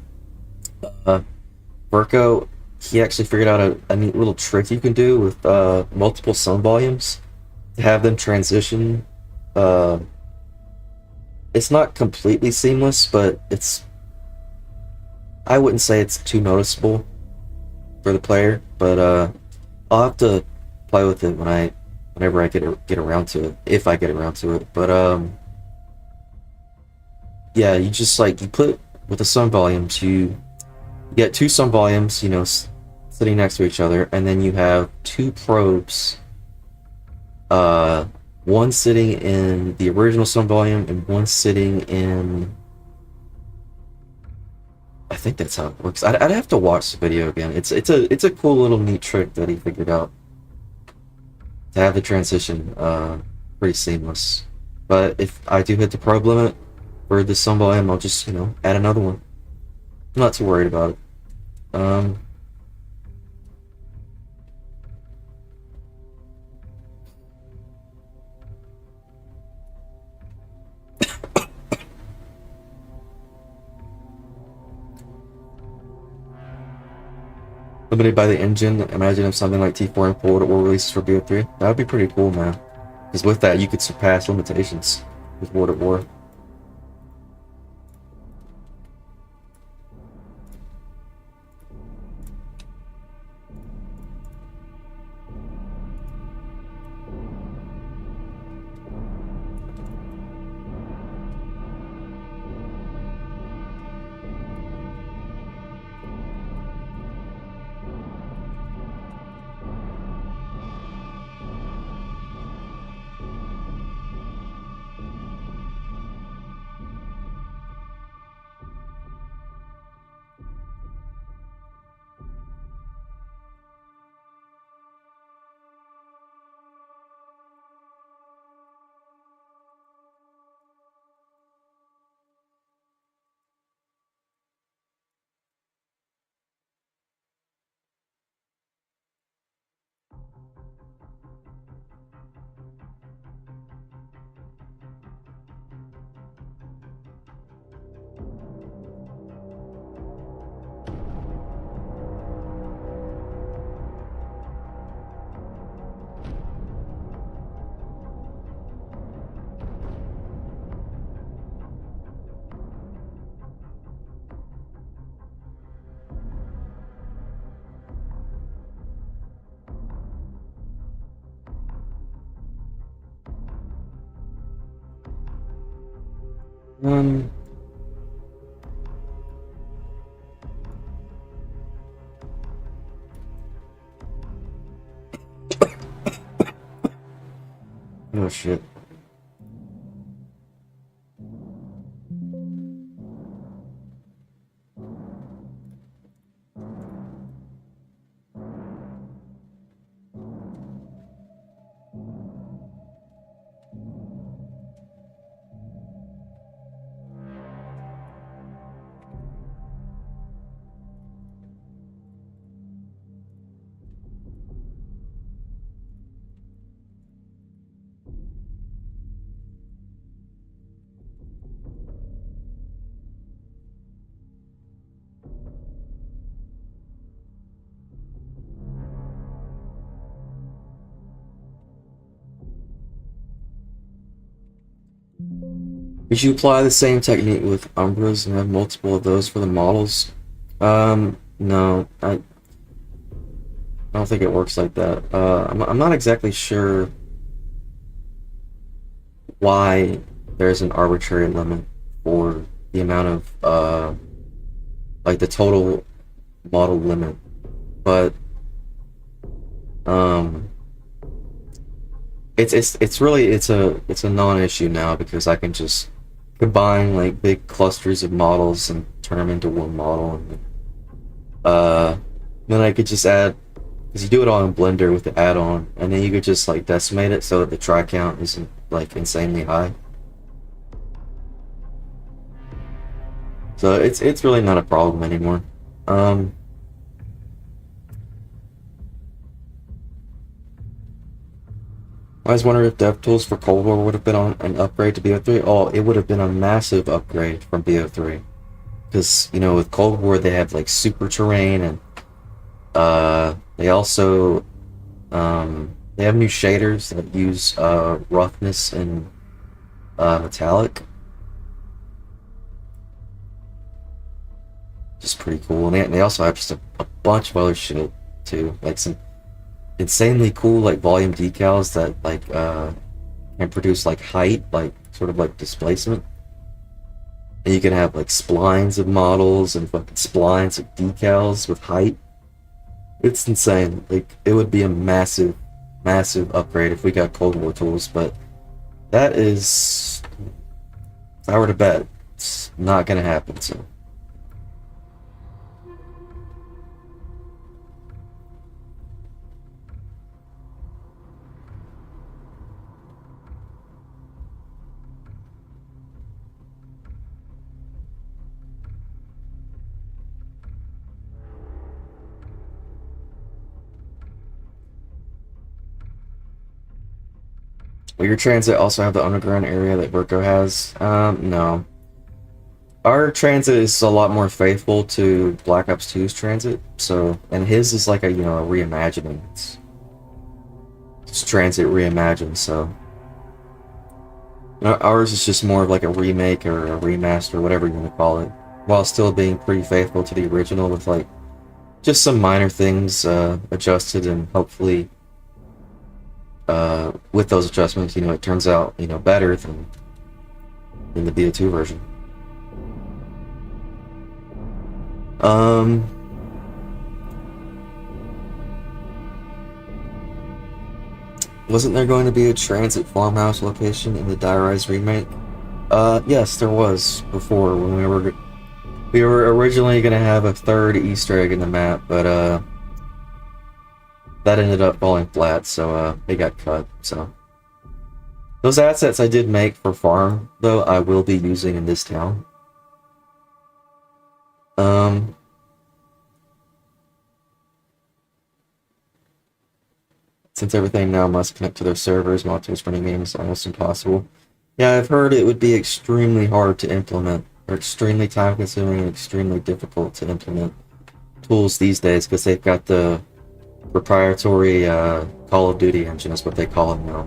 Virko, he actually figured out a neat little trick you can do with multiple song volumes to have them transition. It's not completely seamless, but I wouldn't say it's too noticeable for the player, but I'll have to play with it whenever I get around to it, if I get around to it. But yeah, you just like you put with the sum volumes, you get 2 sum volumes, you know, sitting next to each other, and then you have 2 probes. One sitting in the original sum volume and one sitting in. I think that's how it works. I'd have to watch the video again. It's a cool little neat trick that he figured out to have the transition pretty seamless. But if I do hit the probe limit for the sum volume, I'll just, you know, add another one. I'm not too worried about it. Limited by the engine. Imagine if something like T4 and Forward were released for BO3. That would be pretty cool, man. Because with that, you could surpass limitations with World at War. Um, oh shit. Would you apply the same technique with Umbras and have multiple of those for the models? No, I don't think it works like that. I'm not exactly sure why there's an arbitrary limit for the amount of, like the total model limit, but, um, it's really, it's a non-issue now because I can just combine like big clusters of models and turn them into one model, and uh, then I could just add, because you do it all in Blender with the add-on, and then you could just like decimate it so that the try count isn't like insanely high. So it's really not a problem anymore. Um, I was wondering if DevTools for Cold War would have been on an upgrade to BO3. Oh, it would have been a massive upgrade from BO3. Because, you know, with Cold War they have like super terrain, and they also they have new shaders that use roughness and metallic. Just pretty cool. And they also have just a bunch of other shit too. Like some insanely cool like volume decals that like can produce like height, like sort of like displacement. And you can have like splines of models and fucking splines of decals with height. It's insane. Like it would be a massive, massive upgrade if we got Cold War tools, but that is, if I were to bet, it's not gonna happen. So will your transit also have the underground area that Verco has? No. Our transit is a lot more faithful to Black Ops 2's transit, so, and his is like a, you know, a reimagining. It's transit reimagined, so. Ours is just more of like a remake or a remaster, whatever you want to call it, while still being pretty faithful to the original with like just some minor things adjusted, and hopefully with those adjustments, you know, it turns out, you know, better than in the BO2 version. Um, wasn't there going to be a transit farmhouse location in the Die Rise remake? Yes, there was before when we were originally gonna have a third Easter egg in the map, but that ended up falling flat, so they got cut. So those assets I did make for farm, though, I will be using in this town. Um, since everything now must connect to their servers, multiple running games is almost impossible. Yeah, I've heard it would be extremely hard to implement, or extremely time consuming and extremely difficult to implement tools these days because they've got the proprietary Call of Duty engine, is what they call it now.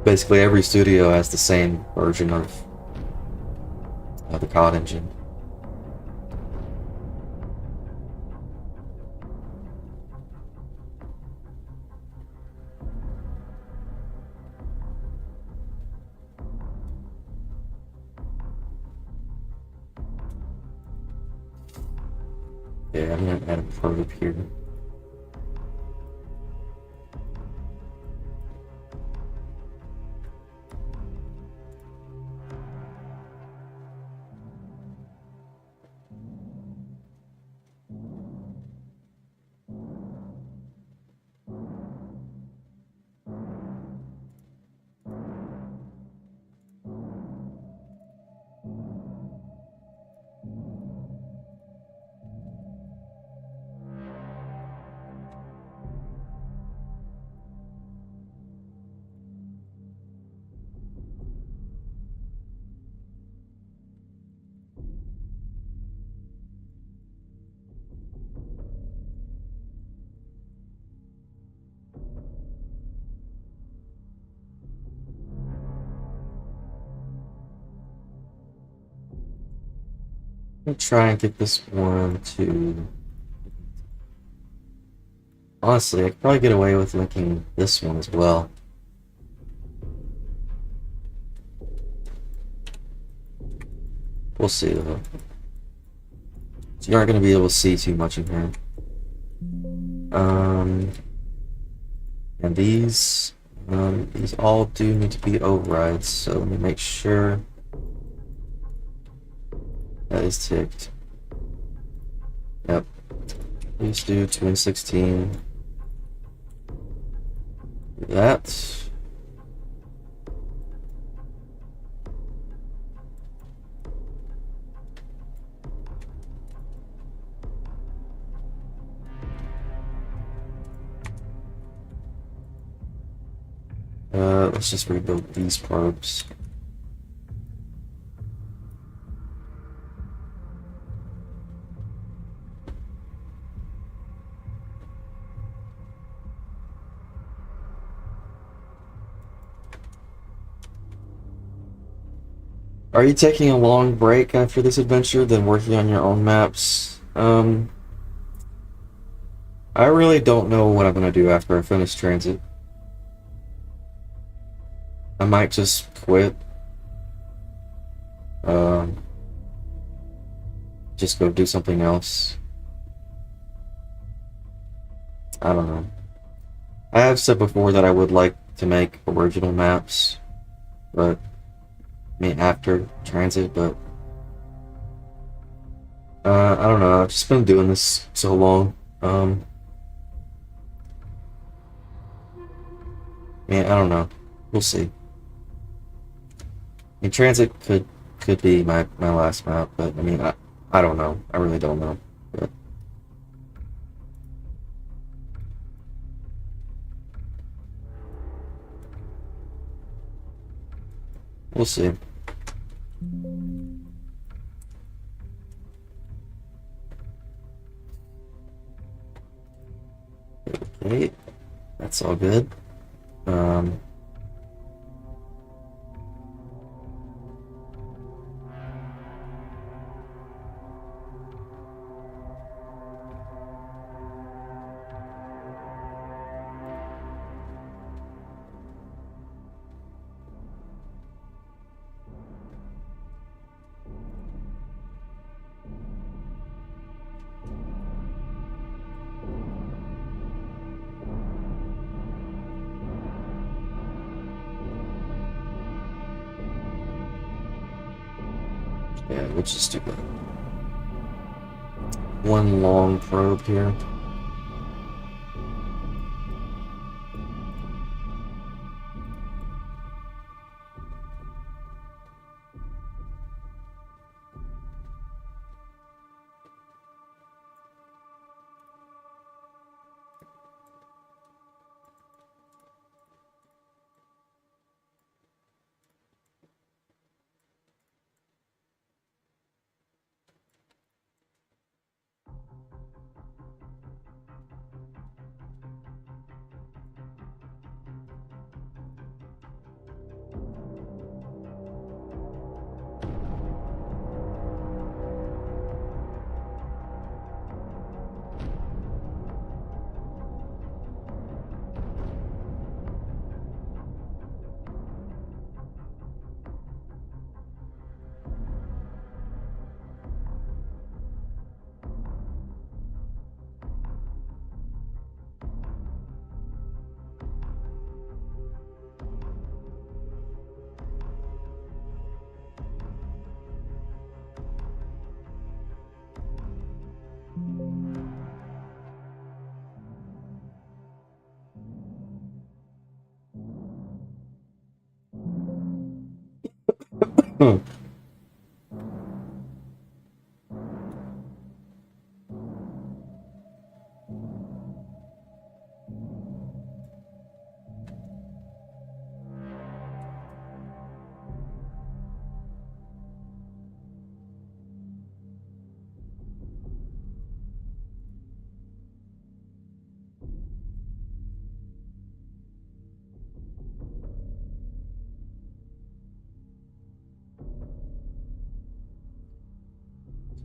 Basically, every studio has the same version of the COD engine. Yeah, I'm gonna add a probe here. I'll try and get this one to... Honestly, I could probably get away with linking this one as well. We'll see though. So you aren't going to be able to see too much in here. And these all do need to be overrides, so let me make sure that is ticked. Yep. Please do 2 and 16. Do that. Let's just rebuild these probes. Are you taking a long break after this adventure, then working on your own maps? I really don't know what I'm gonna do after I finish TranZit. I might just quit. Just go do something else. I don't know. I have said before that I would like to make original maps, but I mean after TranZit, but I don't know. I've just been doing this so long. Man, I don't know. We'll see. I mean, TranZit could be my last map, but I mean, I don't know. I really don't know. But we'll see. Okay, that's all good. Yeah, we'll just do that. One long probe here. Hmm.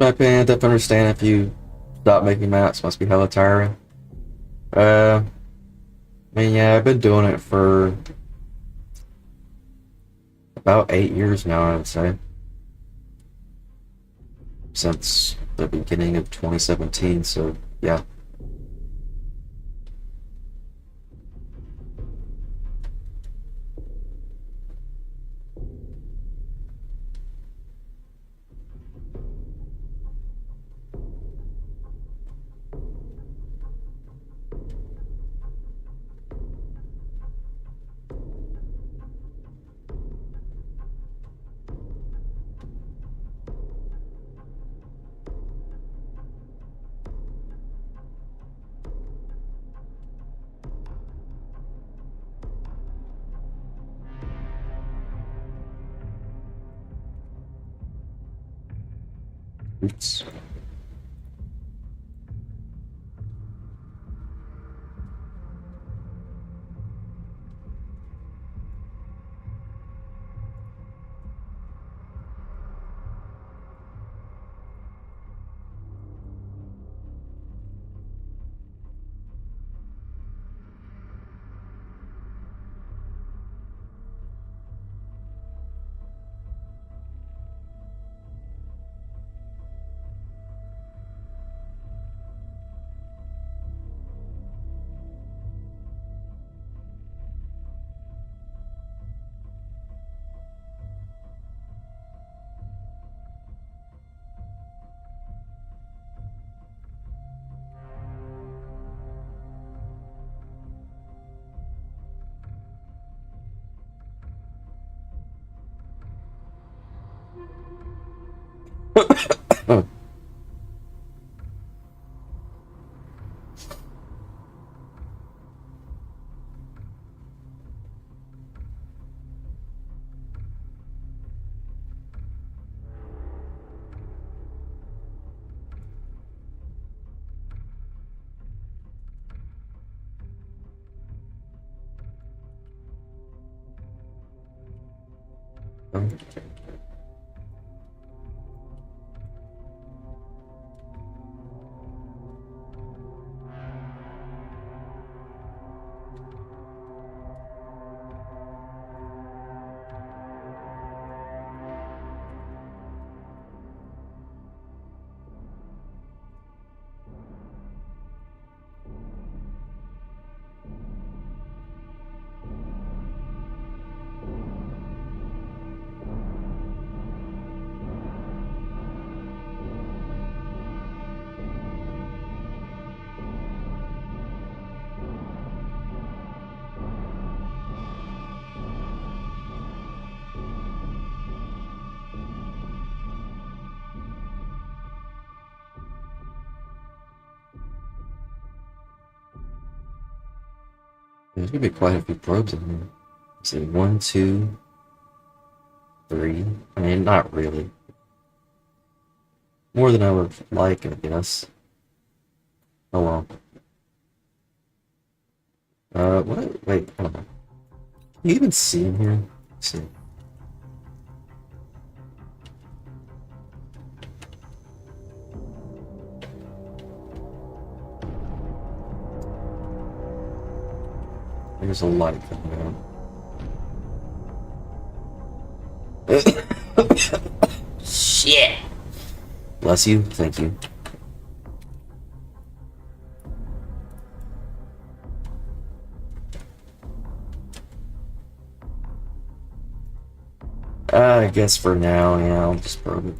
my opinion, I definitely understand if you stop making maps. Must be hella tiring. I mean, yeah, I've been doing it for about 8 years now, I would say. Since the beginning of 2017, so yeah. Oops. There's gonna be quite a few probes in here. Let's see, 1, 2, 3. I mean, not really. More than I would like, I guess. Oh well. What? Wait, hold on. Can you even see in here? Let's see. There's a light coming out. Shit! Bless you, thank you. I guess for now, yeah, I'll just probe it.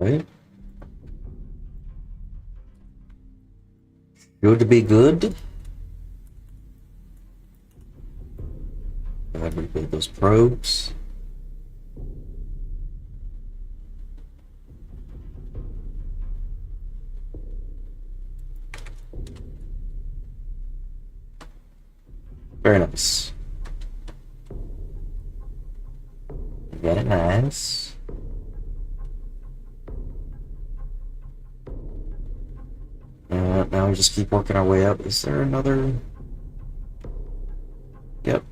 Right? Good to be good. Go ahead and rebuild those probes. Very nice. Very nice. Now we just keep working our way up. Is there another? Yep,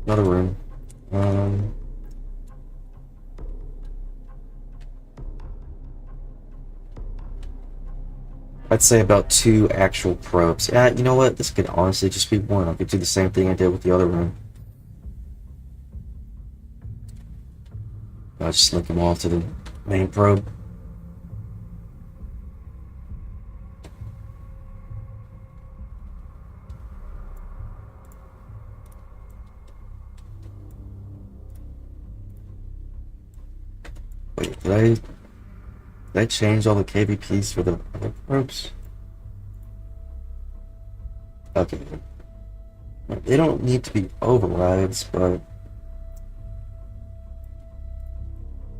another room. I'd say about 2 actual probes. Yeah, you know what? This could honestly just be 1. I could do the same thing I did with the other room. I'll just link them all to the main probe. Wait, did I change all the KVPs for the other probes? Okay. They don't need to be overrides, but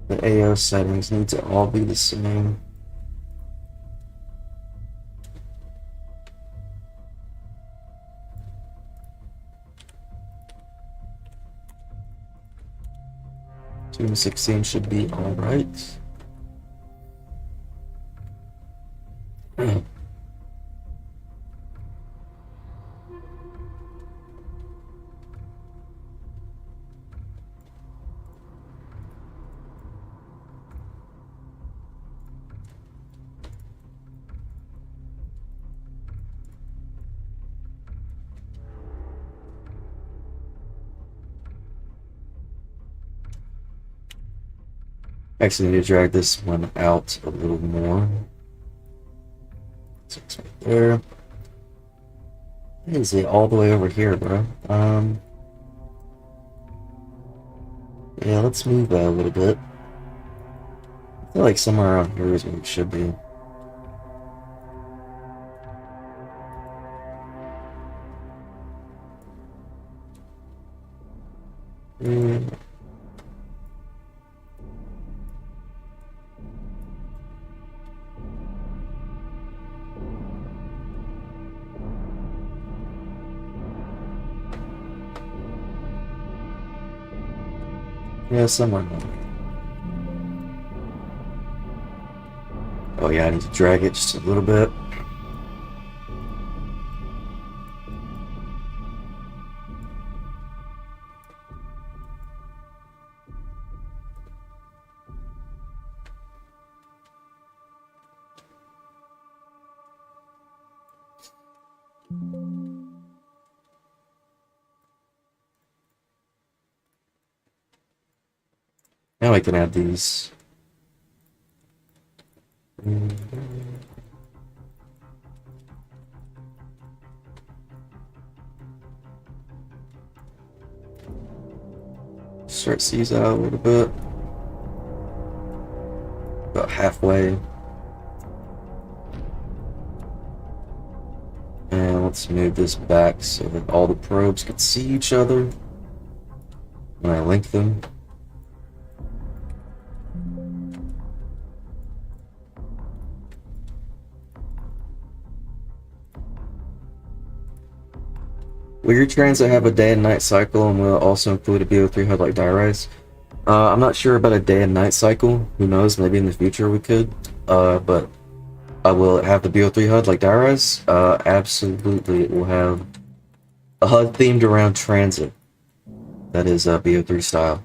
the AO settings need to all be the same. Tune 16 should be alright. Actually, need to drag this one out a little more. So it's right there. Is it all the way over here, bro? Yeah, let's move that a little bit. I feel like somewhere around here is where it should be. Yeah, somewhere around there. Oh yeah, I need to drag it just a little bit. Now I can add these. Stretch these out a little bit. About halfway. And let's move this back so that all the probes can see each other when I link them. Will your transit have a day and night cycle, and will it also include a BO3 HUD like DIRIZE? I'm not sure about a day and night cycle. Who knows? Maybe in the future we could. But will it have the BO3 HUD like DIRIZE? Absolutely, it will have a HUD themed around transit. That is BO3 style.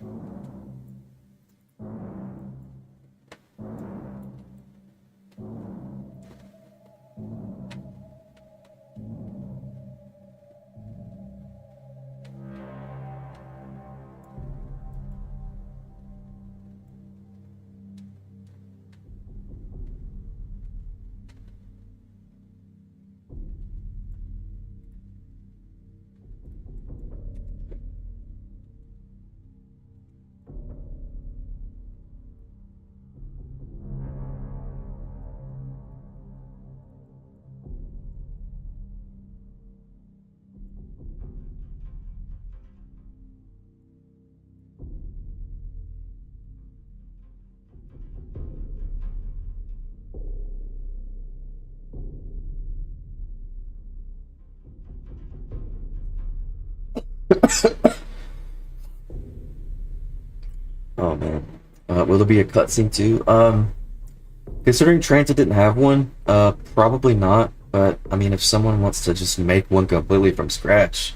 Oh man. Will there be a cutscene too? Considering TranZit didn't have one, probably not. But I mean, if someone wants to just make one completely from scratch,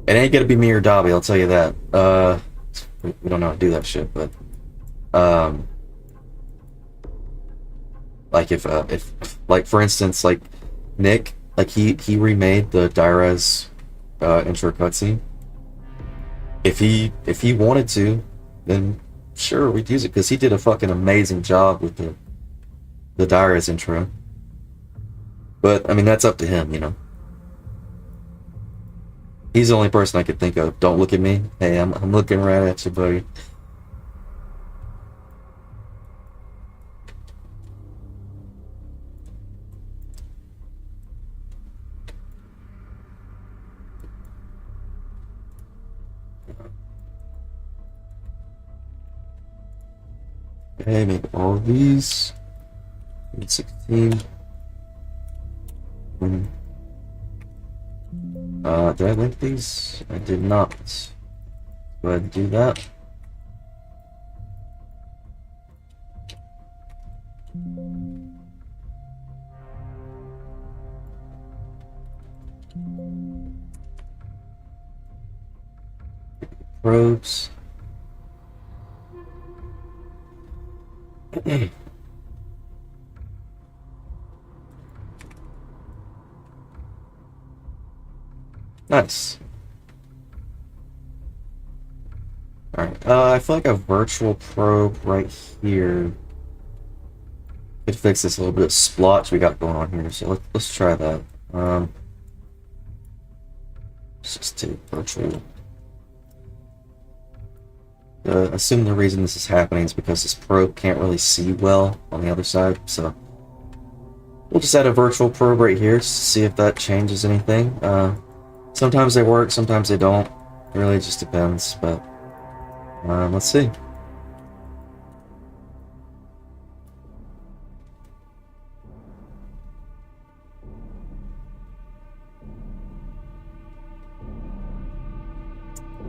it ain't gonna be me or Dobby, I'll tell you that. We don't know how to do that shit, but um, like if like for instance, like Nick, like he remade the Direz intro cutscene. If he wanted to, then sure we'd use it because he did a fucking amazing job with the Direz intro. But I mean that's up to him, you know. He's the only person I could think of. Don't look at me. Hey, I'm looking right at you, buddy. Okay, make all of these. 16. Did I link these? I did not. Go ahead and do that. Probes. Nice. Alright, I feel like a virtual probe right here could fix this little bit of splotch we got going on here, so let's try that. Let's just do virtual. Assume the reason this is happening is because this probe can't really see well on the other side, so we'll just add a virtual probe right here just to see if that changes anything. Sometimes they work, sometimes they don't. It really just depends, but let's see.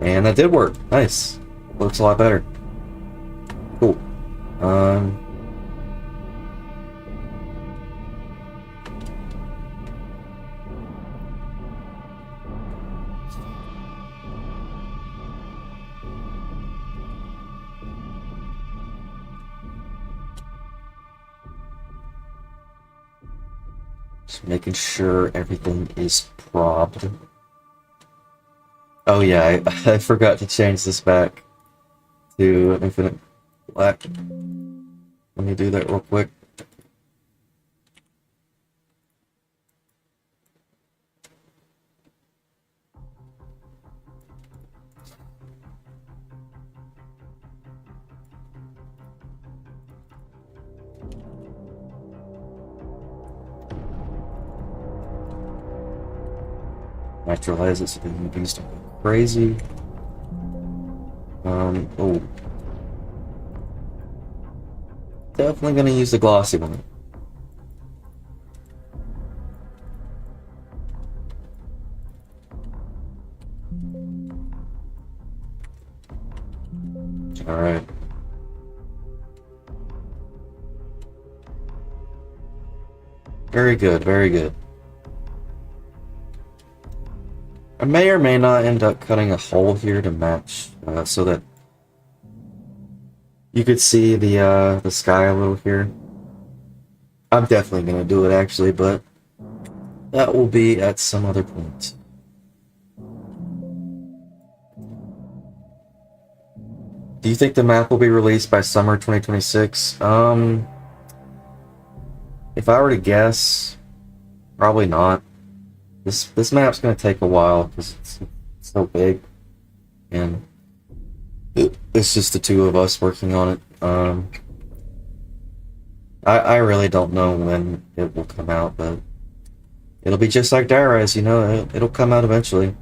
And that did work. Nice. Looks a lot better. Cool. Just making sure everything is probbed. Oh yeah, I forgot to change this back to infinite black. Let me do that real quick. Naturalize it so the UVs don't go crazy. Oh. Definitely gonna use the glossy one. Alright. Very good, very good. I may or may not end up cutting a hole here to match, so that you could see the sky a little here. I'm definitely gonna do it actually, but that will be at some other point. Do you think the map will be released by summer 2026? If I were to guess, probably not. This map's gonna take a while because it's so big, and it's just the two of us working on it. I really don't know when it will come out, but it'll be just like Direz, you know, it'll come out eventually.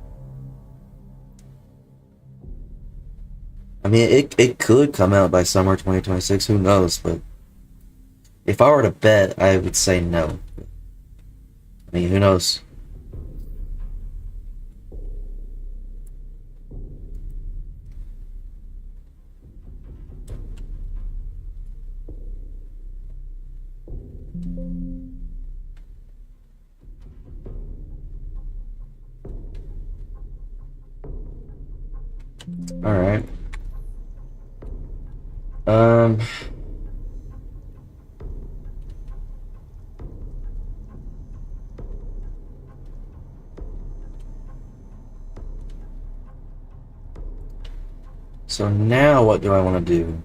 I mean, it could come out by summer 2026, who knows, but if I were to bet, I would say no. I mean, who knows? Alright. Um... So now what do I want to do?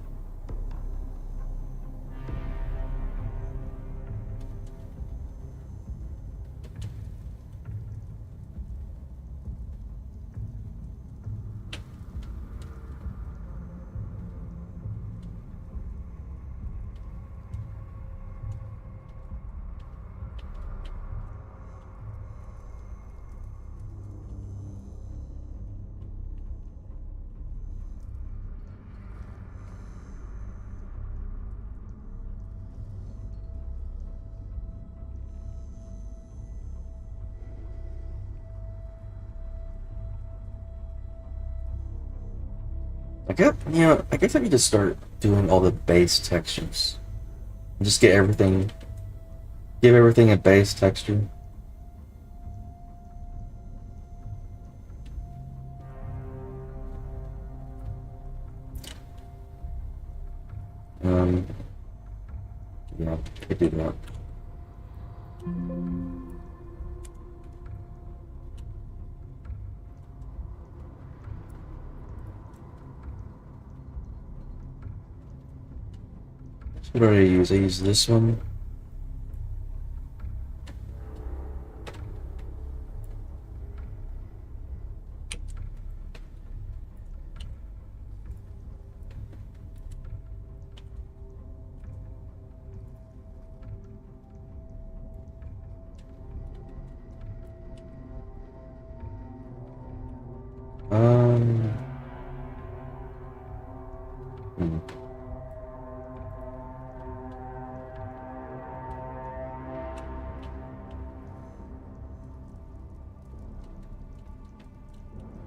I guess I could just start doing all the base textures. Just get everything, give everything a base texture. Yeah, I could do that. What do I use? I use this one. Hmm.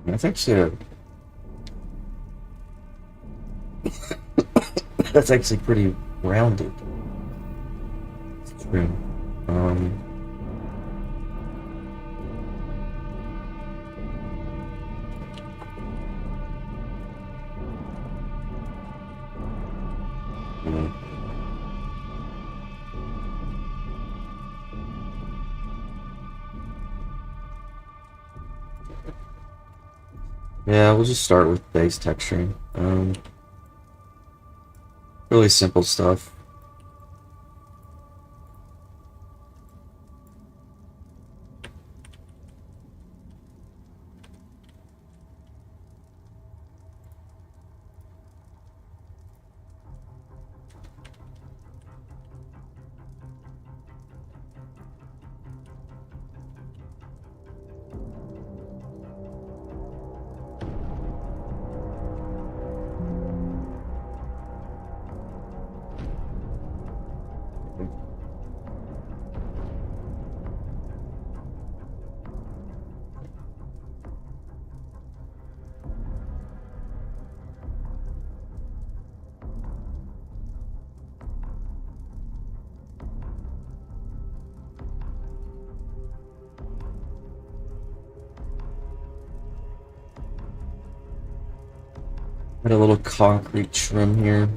That's actually that's actually pretty rounded. It's true. Um, hmm. Yeah, we'll just start with base texturing. Really simple stuff. Got a little concrete trim here.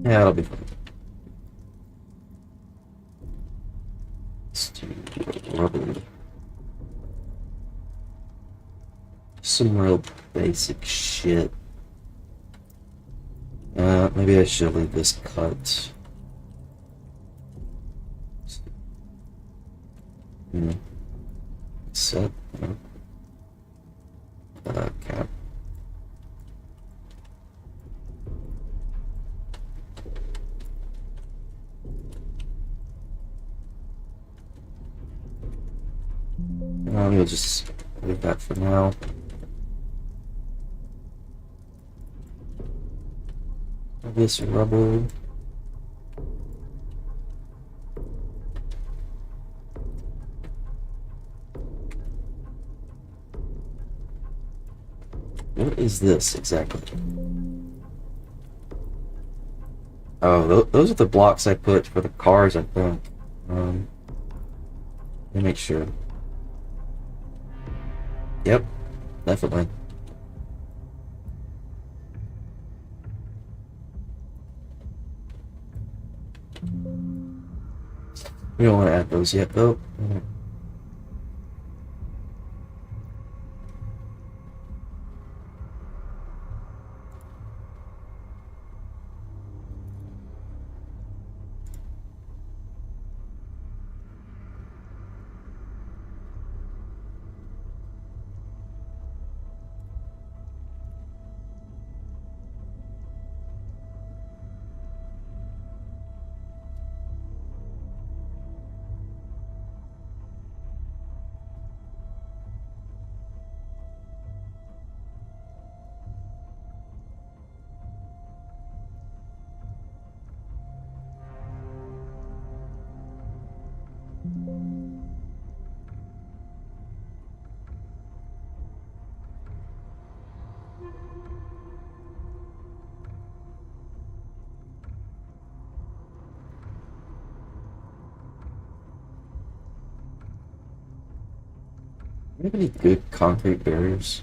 Yeah, that'll be fun. Let's do rubber. Some real basic shit. Maybe I should leave this cut. Set. Cap. We'll just leave that for now. this rubble. What is this exactly? Oh, those are the blocks I put for the cars, I think. Let me make sure. Yep, definitely. We don't want to add those yet, though. Do you have any good concrete barriers?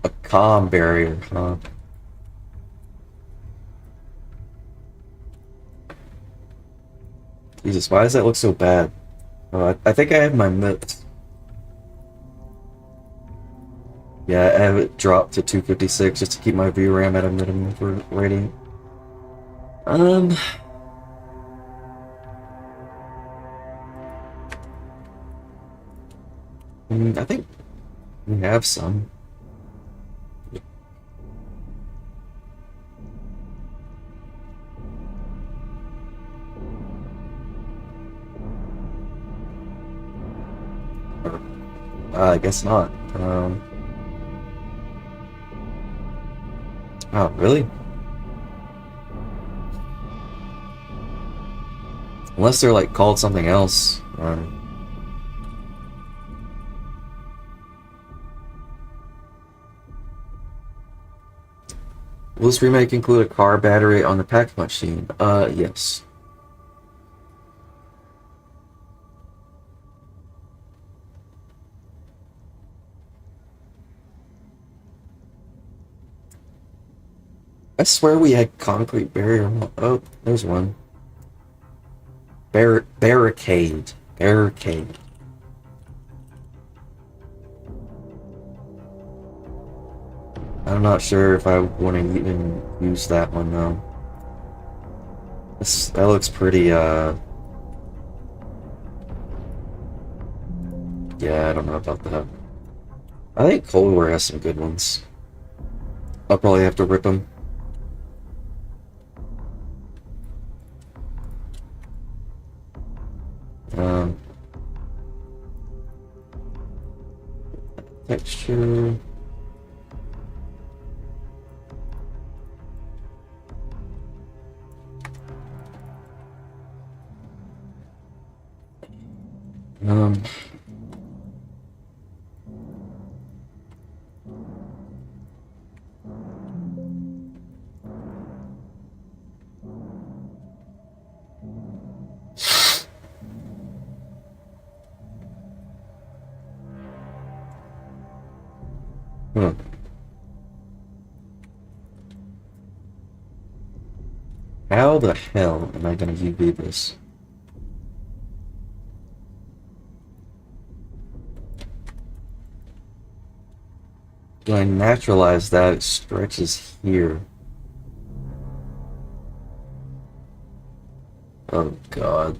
A calm barrier, huh? Jesus, why does that look so bad? I think I have my MIPS. Yeah, I have it dropped to 256 just to keep my VRAM at a minimum for rating. I think we have some. I guess not. Oh, really? Unless they're like called something else. Will this remake include a car battery on the pack machine? Yes. I swear we had concrete barrier. Oh, there's one. Barricade. Barricade. I'm not sure if I want to even use that one though. That looks pretty, yeah, I don't know about that. I think Coldware has some good ones. I'll probably have to rip them. Texture. How the hell am I gonna UV this? When I naturalize that, it stretches here. Oh god.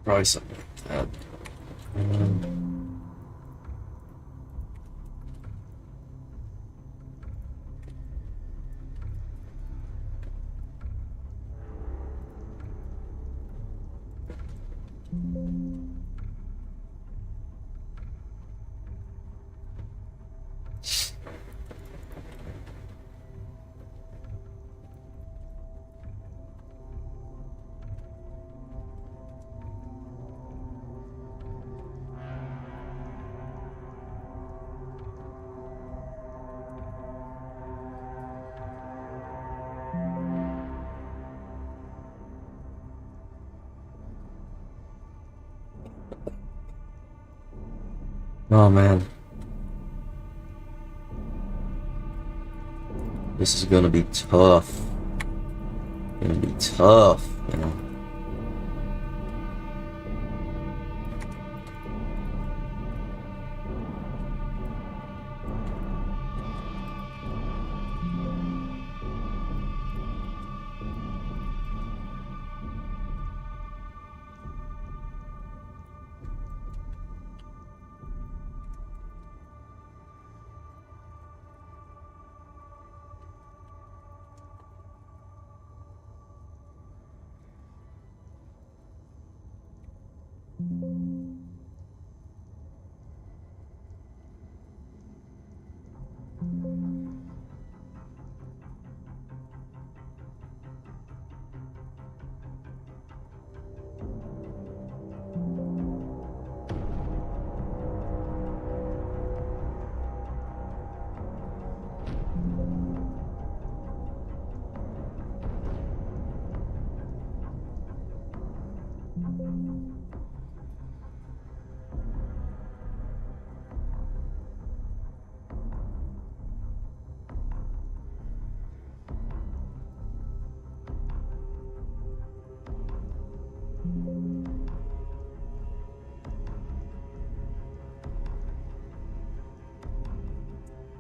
Probably something like that. Oh man. This is gonna be tough. Gonna be tough, you know.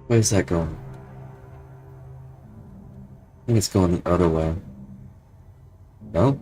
Where's that going? I think it's going the other way. No?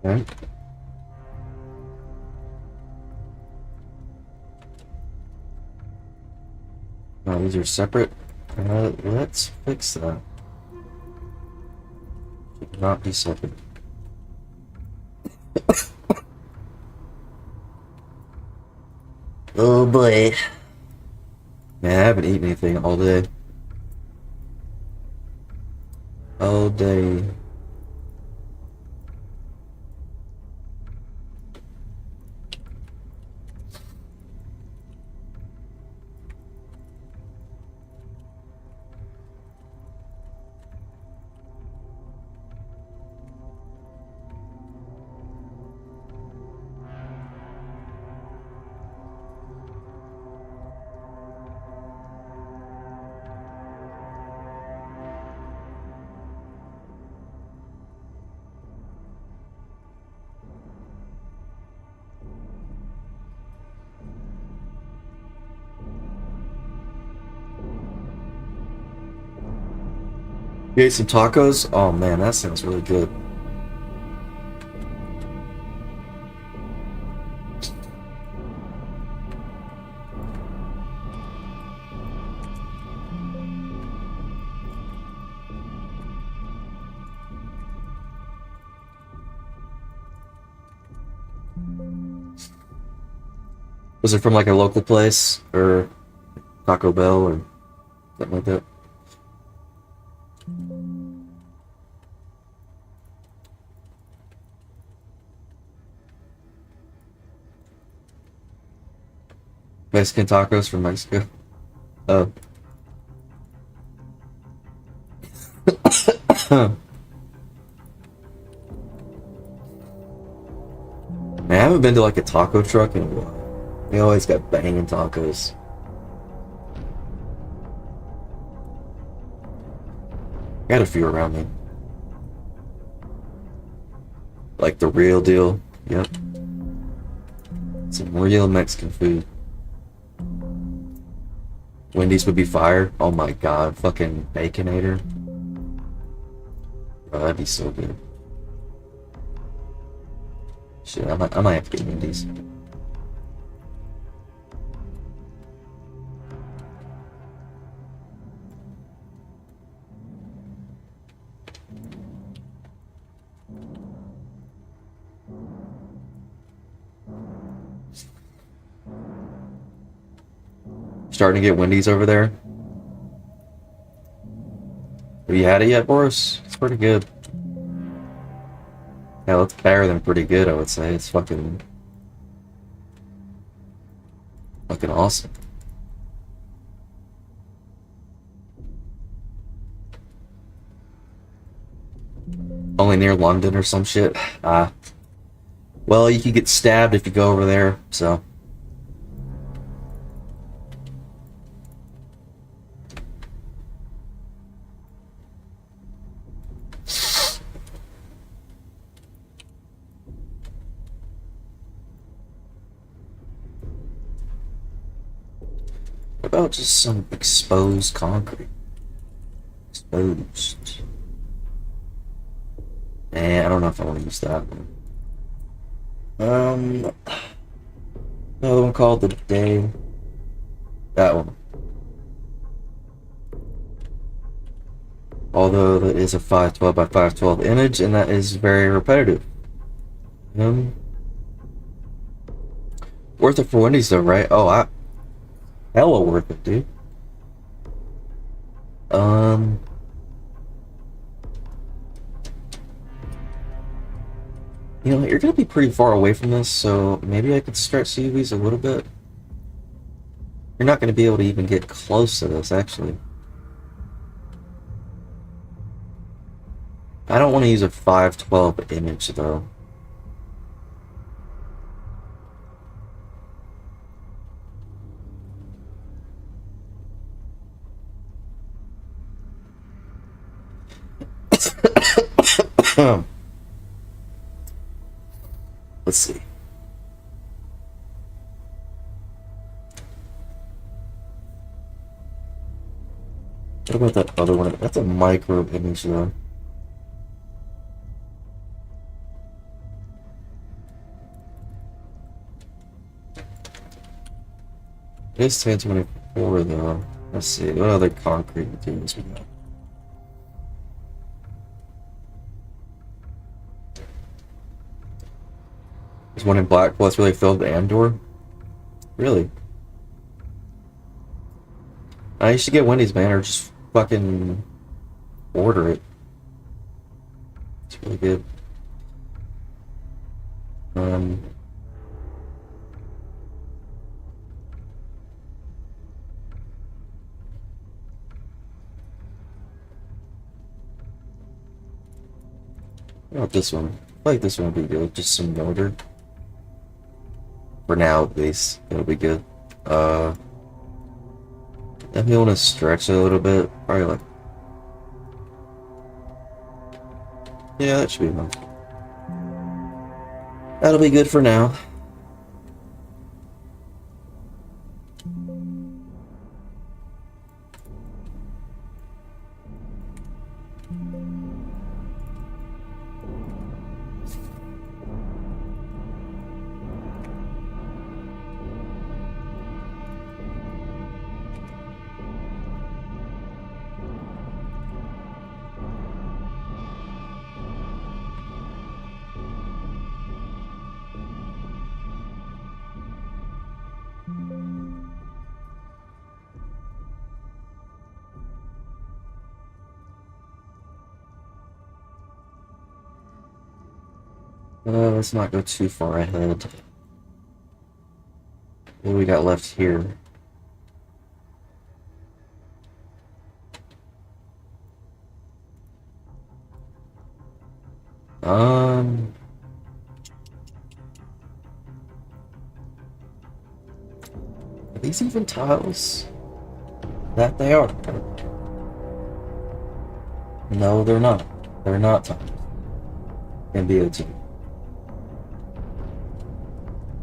Alright. No, these are separate. Let's fix that. Should not be separate. Oh boy. Man, I haven't eaten anything all day. All day. You ate some tacos? Oh man, that sounds really good. Was it from like a local place or Taco Bell or something like that? Mexican tacos from Mexico. Oh. Man, I haven't been to like a taco truck in a while. They always got banging tacos. Got a few around me. Like the real deal. Yep. Some real Mexican food. Wendy's would be fire. Oh my god, fucking Baconator. Bro, that'd be so good. Shit, I might have to get Wendy's. Starting to get Wendy's over there. Have you had it yet, Boris? It's pretty good. Yeah, it's better than pretty good, I would say. It's fucking awesome. Only near London or some shit. Well, you could get stabbed if you go over there, so. What about just some exposed concrete? Exposed. I don't know if I want to use that one. Another one called the day. That one. Although that is a 512 by 512 image, and that is very repetitive. Worth it for Wendy's though, right? Oh, hella worth it, dude. You know, you're gonna be pretty far away from this, so maybe I could stretch CVs a little bit. You're not gonna be able to even get close to this, actually. I don't want to use a 512 image, though. Let's see. What about that other one? That's a micro image, though. It is 1024 though. Let's see, what other concrete materials we got? There's one in Blackwell that's really filled with Andor. Really? I used to get Wendy's, man, or just fucking order it. It's really good. What about this one? I feel like this one would be good. Just some mortar. For now, at least. It'll be good. Definitely want to stretch it a little bit. Probably like... Yeah, that should be enough. That'll be good for now. Let's not go too far ahead. What do we got left here? Are these even tiles? That they are. No, they're not. They're not tiles. M.O.A.B.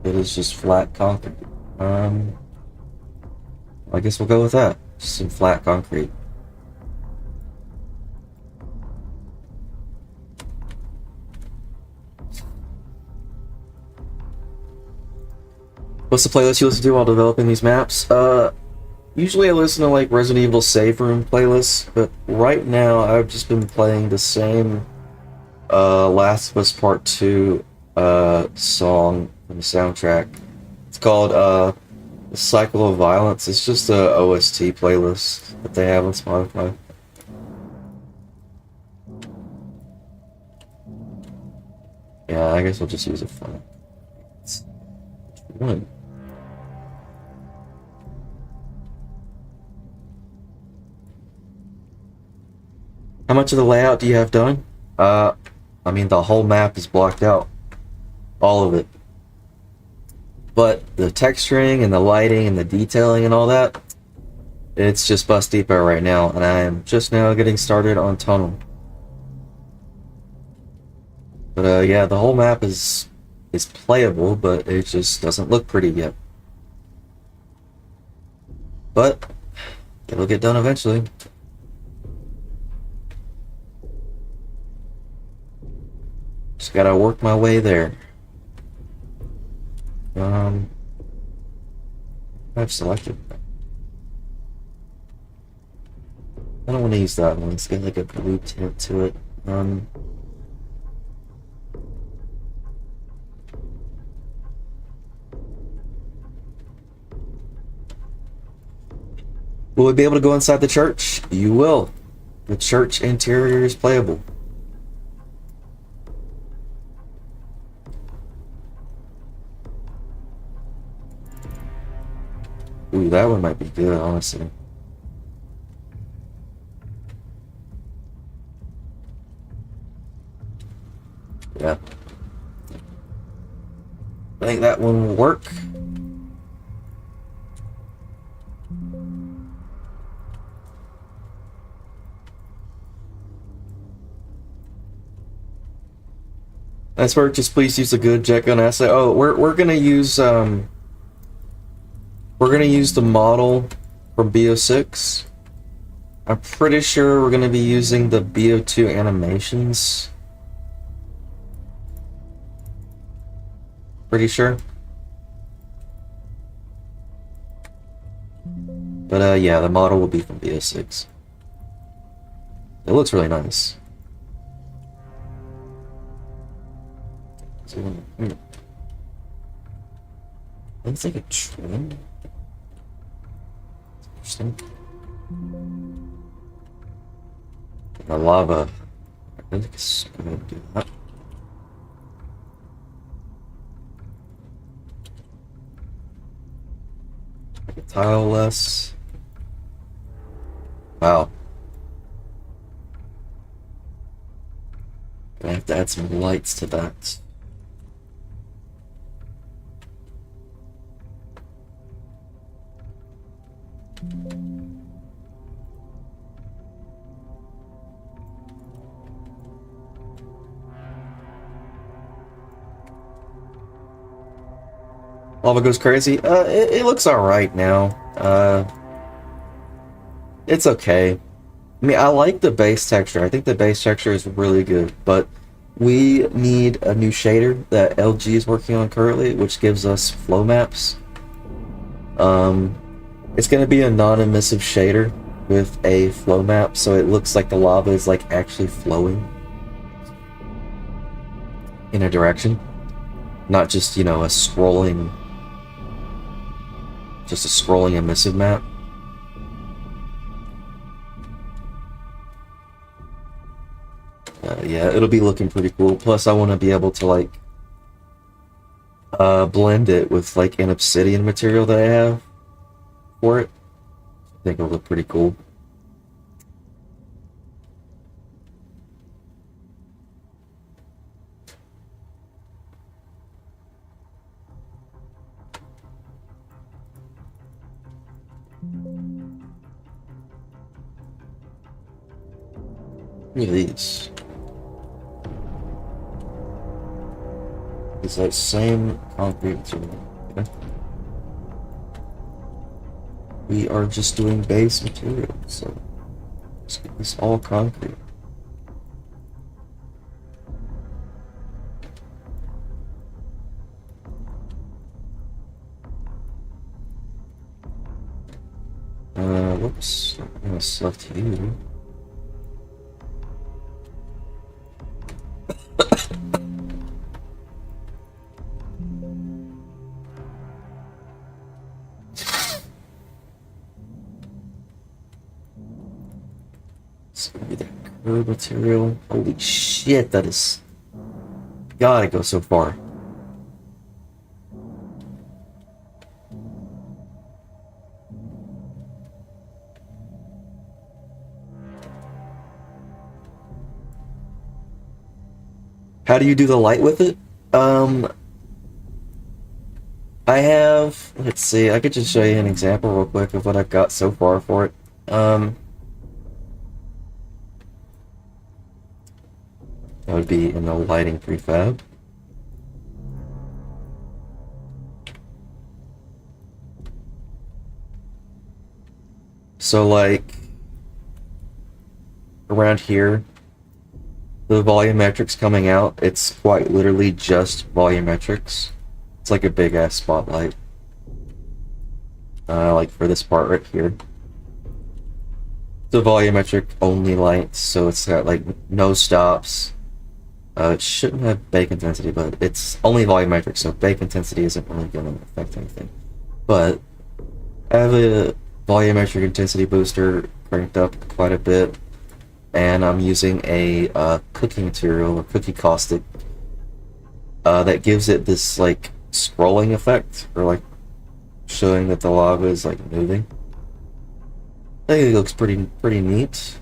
It is just flat concrete. I guess we'll go with that. Just some flat concrete. What's the playlist you listen to while developing these maps? Usually I listen to like Resident Evil Save Room playlists, but right now I've just been playing the same Last of Us Part 2 song from the soundtrack. It's called The Cycle of Violence. It's just a OST playlist that they have on Spotify. Yeah, I guess we'll just use it for one. How much of the layout do you have done? I mean, the whole map is blocked out. All of it. But the texturing and the lighting and the detailing and all that, it's just Bust Depot right now, and I am just now getting started on Tunnel. But yeah, the whole map is playable, but it just doesn't look pretty yet. But it'll get done eventually. Just gotta work my way there. I've selected. I don't want to use that one. It's got like a blue tint to it. Will we be able to go inside the church? You will. The church interior is playable. Ooh, that one might be good, honestly. Yeah. I think that one will work. Nice work. Just please use a good jet gun asset. Oh, we're gonna use the model from BO6. I'm pretty sure we're gonna be using the BO2 animations. Pretty sure. But yeah, the model will be from BO6. It looks really nice. So, looks like a trim. Interesting. The lava. I don't think it's gonna do that. Like a tile less. Wow. I have to add some lights to that. Lava goes crazy. It looks alright now. It's okay. I mean, I like the base texture. I think the base texture is really good, but we need a new shader that LG is working on currently, which gives us flow maps. It's going to be a non-emissive shader with a flow map, so it looks like the lava is like actually flowing in a direction, not just, you know, a scrolling emissive map. Yeah, it'll be looking pretty cool. Plus, I want to be able to like blend it with like an obsidian material that I have for it. I think it'll look pretty cool. Look at these. It's that same concrete material. Okay. We are just doing base material, so let's get this all concrete. Whoops, I'm gonna select you. It's gonna be the curb material. Holy shit, that is gotta go so far. How do you do the light with it? I have, let's see, I could just show you an example real quick of what I've got so far for it. That would be in the lighting prefab. So like, around here, the volumetrics coming out, it's quite literally just volumetrics. It's like a big ass spotlight. Like for this part right here. It's a volumetric only light, so it's got like no stops. It shouldn't have bake intensity, but it's only volumetric, so bake intensity isn't really going to affect anything. But I have a volumetric intensity booster cranked up quite a bit, and I'm using a cookie material, or cookie caustic, that gives it this like scrolling effect, or like showing that the lava is like moving. I think it looks pretty neat.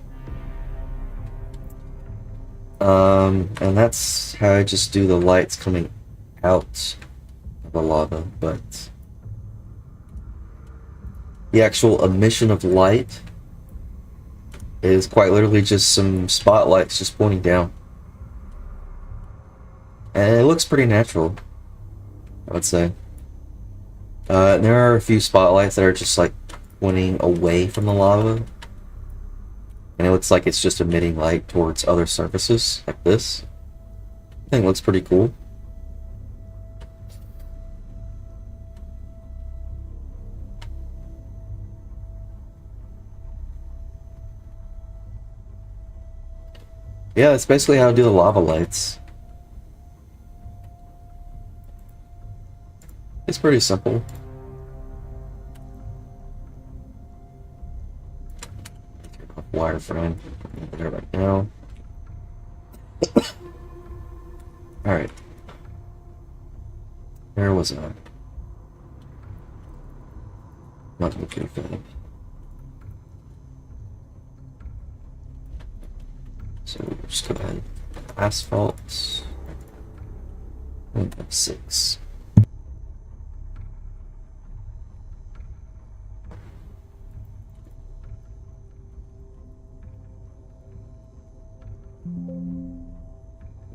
And that's how I just do the lights coming out of the lava, but the actual emission of light is quite literally just some spotlights just pointing down. And it looks pretty natural, I would say. There are a few spotlights that are just like pointing away from the lava, and it looks like it's just emitting light towards other surfaces, like this. I think it looks pretty cool. Yeah, it's basically how to do the lava lights. It's pretty simple. Wireframe there right now. Alright. Where was I? Not looking for it. So we'll just go ahead. Asphalt. 1.6.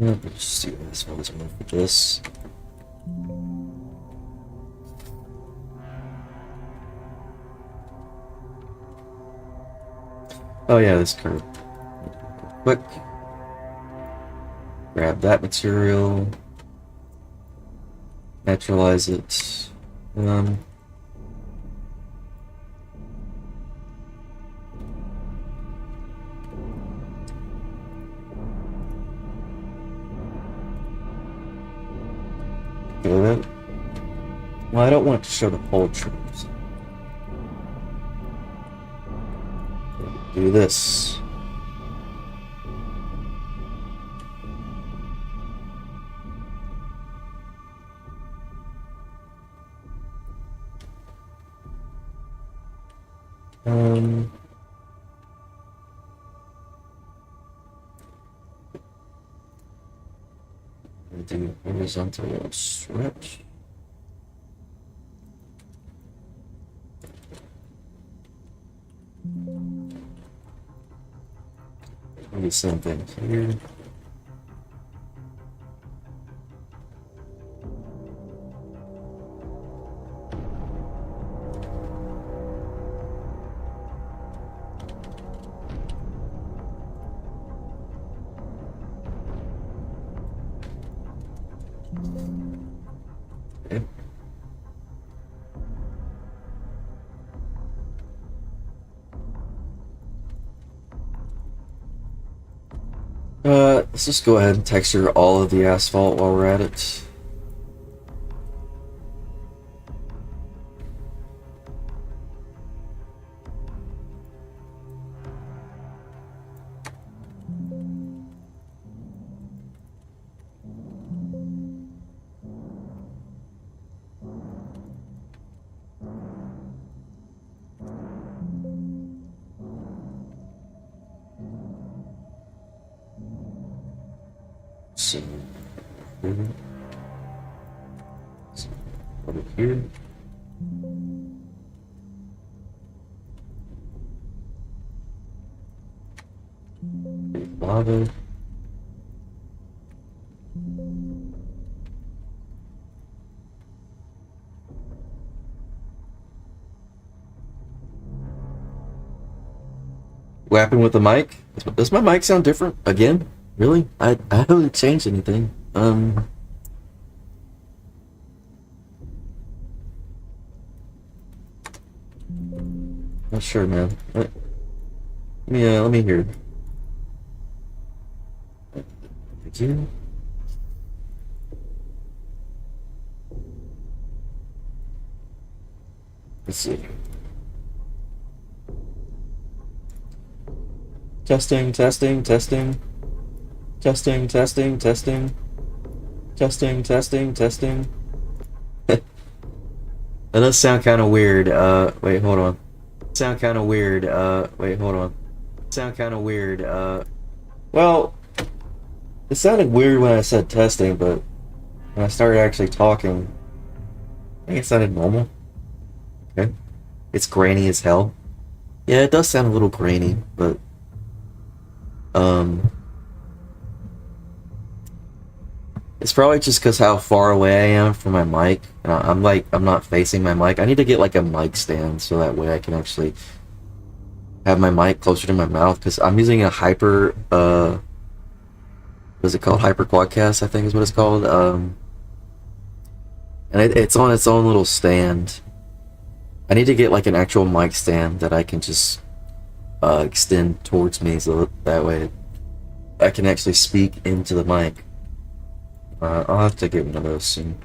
Yeah, we'll just see what asphalt is worth for this. Oh yeah, this curve. Quick. Grab that material. Naturalize it. Well, I don't want to show the whole trees. Do this. Do horizontal stretch. Do the same thing here. Okay. Let's just go ahead and texture all of the asphalt while we're at it. So, over here. Lava. What happened with the mic? Does my mic sound different again? Really? I haven't changed anything. Not sure, man. Let me hear. Thank you. Let's see. Testing, testing, testing. Testing, testing, testing. Testing, testing, testing. That does sound kind of weird. Wait, hold on. Sound kind of weird. Wait, hold on. Sound kind of weird. Well, it sounded weird when I said testing, but when I started actually talking, I think it sounded normal. Okay. It's grainy as hell. Yeah, it does sound a little grainy, but it's probably just because how far away I am from my mic. And I'm not facing my mic. I need to get like a mic stand so that way I can actually have my mic closer to my mouth, because I'm using a hyper, what is it called? Hyper Quadcast, I think is what it's called. And it's on its own little stand. I need to get like an actual mic stand that I can just extend towards me, so that way I can actually speak into the mic. I'll have to get one of those soon.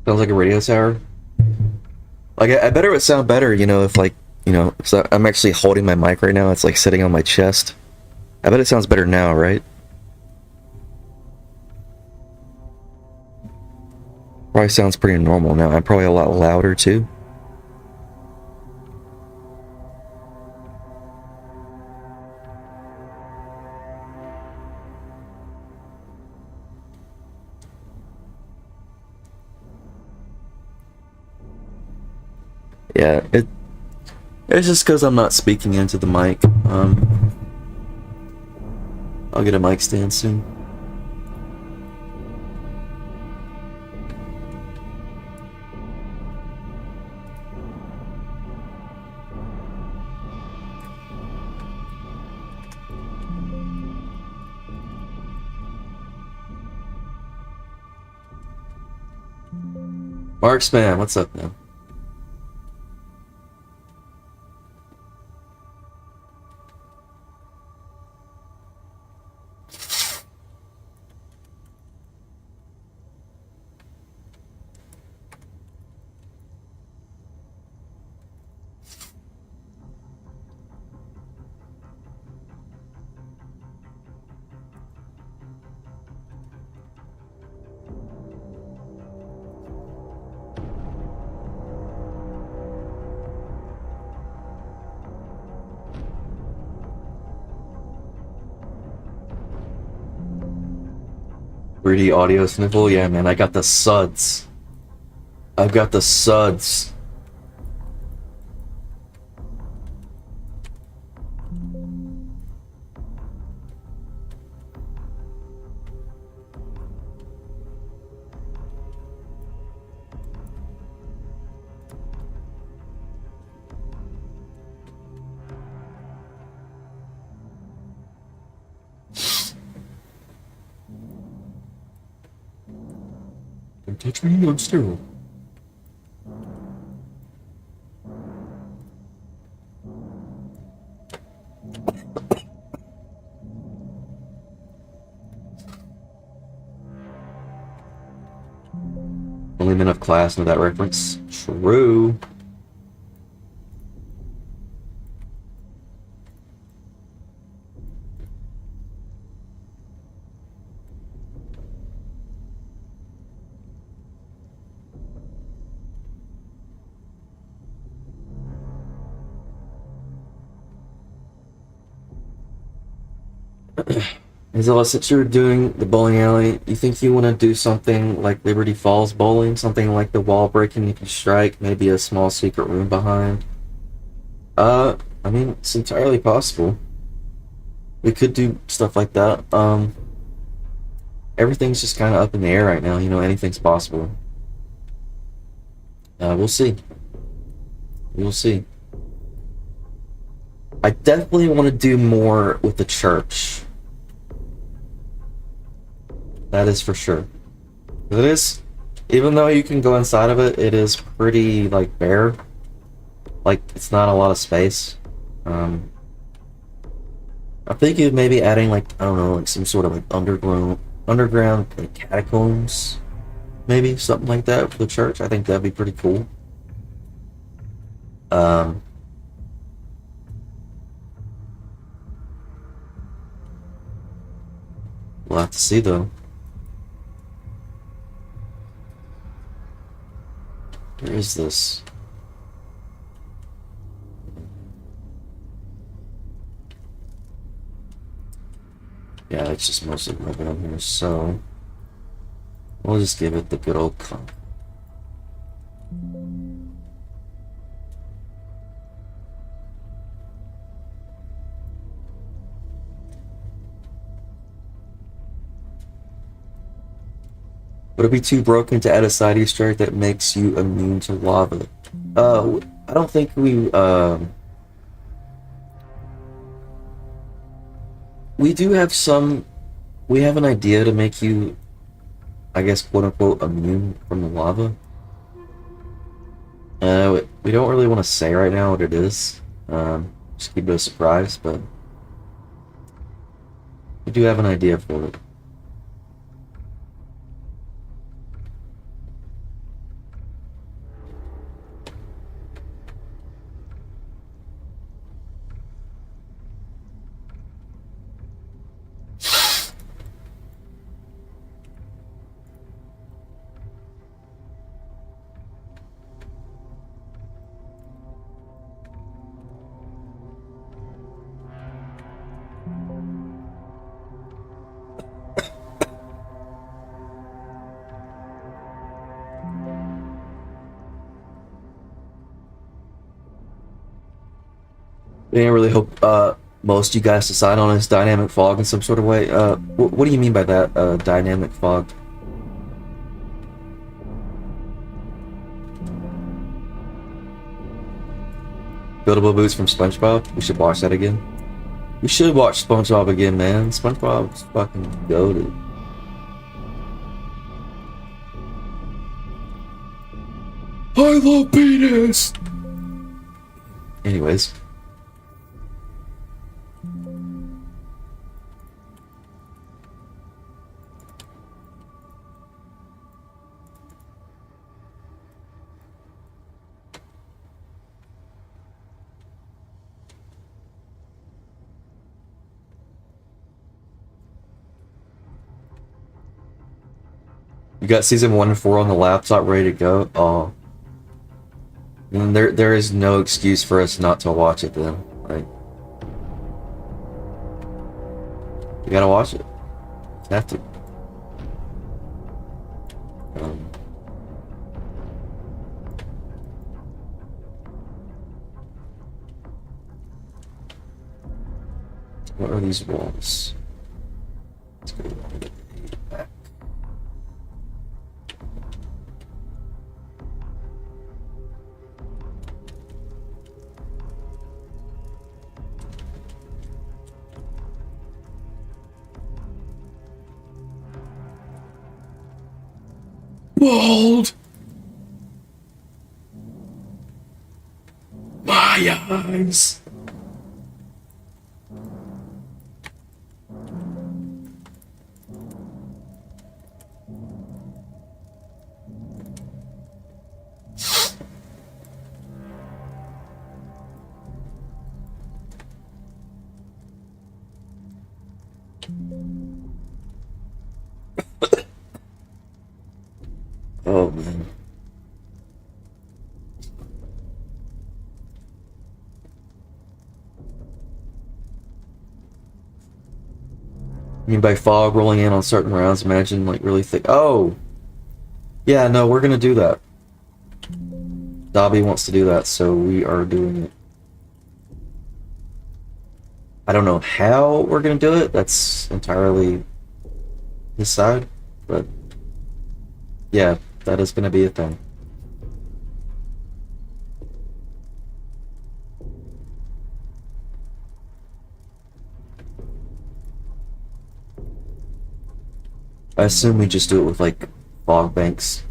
Sounds like a radio tower. Like, I bet it would sound better, you know, if like, you know, so I'm actually holding my mic right now. It's like sitting on my chest. I bet it sounds better now, right? Probably sounds pretty normal now. I'm probably a lot louder too. Yeah, it's just because I'm not speaking into the mic. I'll get a mic stand soon. Marksman, what's up, man? Pretty audio sniffle, yeah, man. I got the suds. I've got the suds. Don't touch me, I'm sterile. Only men of class know that reference. True. Isabella, since you're doing the bowling alley, you think you want to do something like Liberty Falls bowling? Something like the wall breaking if you strike, maybe a small secret room behind? I mean, it's entirely possible. We could do stuff like that. Everything's just kind of up in the air right now, you know, anything's possible. We'll see. We'll see. I definitely want to do more with the church. That is for sure. It is, even though you can go inside of it, it is pretty, like, bare. Like, it's not a lot of space. I'm thinking of maybe adding, like, I don't know, like some sort of, like, underground like, catacombs. Maybe, something like that for the church. I think that'd be pretty cool. We'll have to see, though. Where is this? Yeah, it's just mostly rubber on here, so we'll just give it the good old comp. Would it be too broken to add a side Easter egg that makes you immune to lava? I don't think we do have some. We have an idea to make you, I guess, quote unquote, immune from the lava. We don't really want to say right now what it is. Just keep it a surprise, but we do have an idea for it. I didn't really hope most of you guys decide on this dynamic fog in some sort of way. What do you mean by that, dynamic fog? Buildable boots from SpongeBob? We should watch that again. We should watch SpongeBob again, man. SpongeBob's fucking goated. I love penis! Anyways. You got season 1 and 4 on the laptop ready to go? Oh. And there is no excuse for us not to watch it then. Like, you gotta watch it. You have to. What are these walls? Let's go back. Bold! My eyes! Oh man. I mean by fog rolling in on certain rounds, imagine like really thick. Oh! Yeah, no, we're gonna do that. Dobby wants to do that, so we are doing it. I don't know how we're gonna do it, that's entirely his side, but yeah, that is gonna be a thing. I assume we just do it with like fog banks.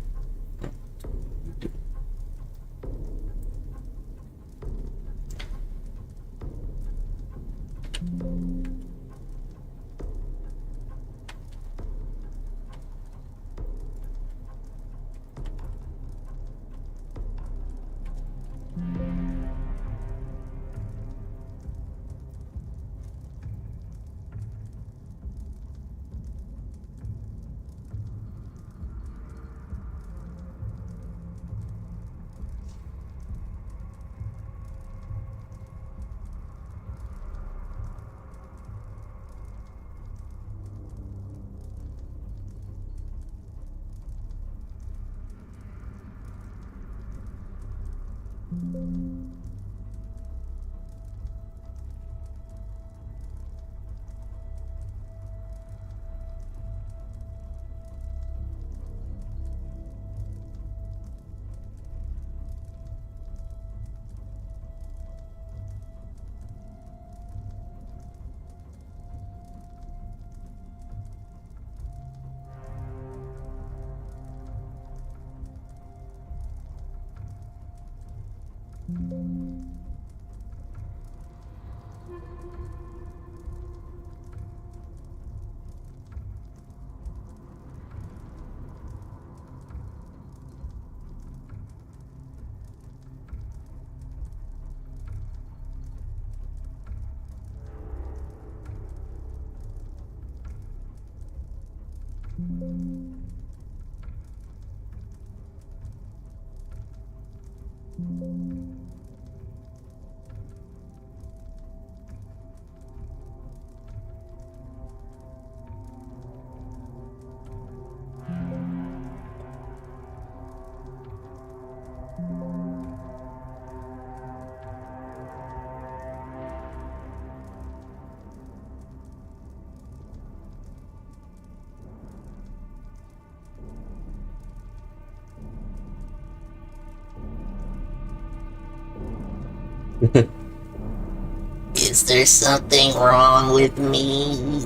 Is there something wrong with me?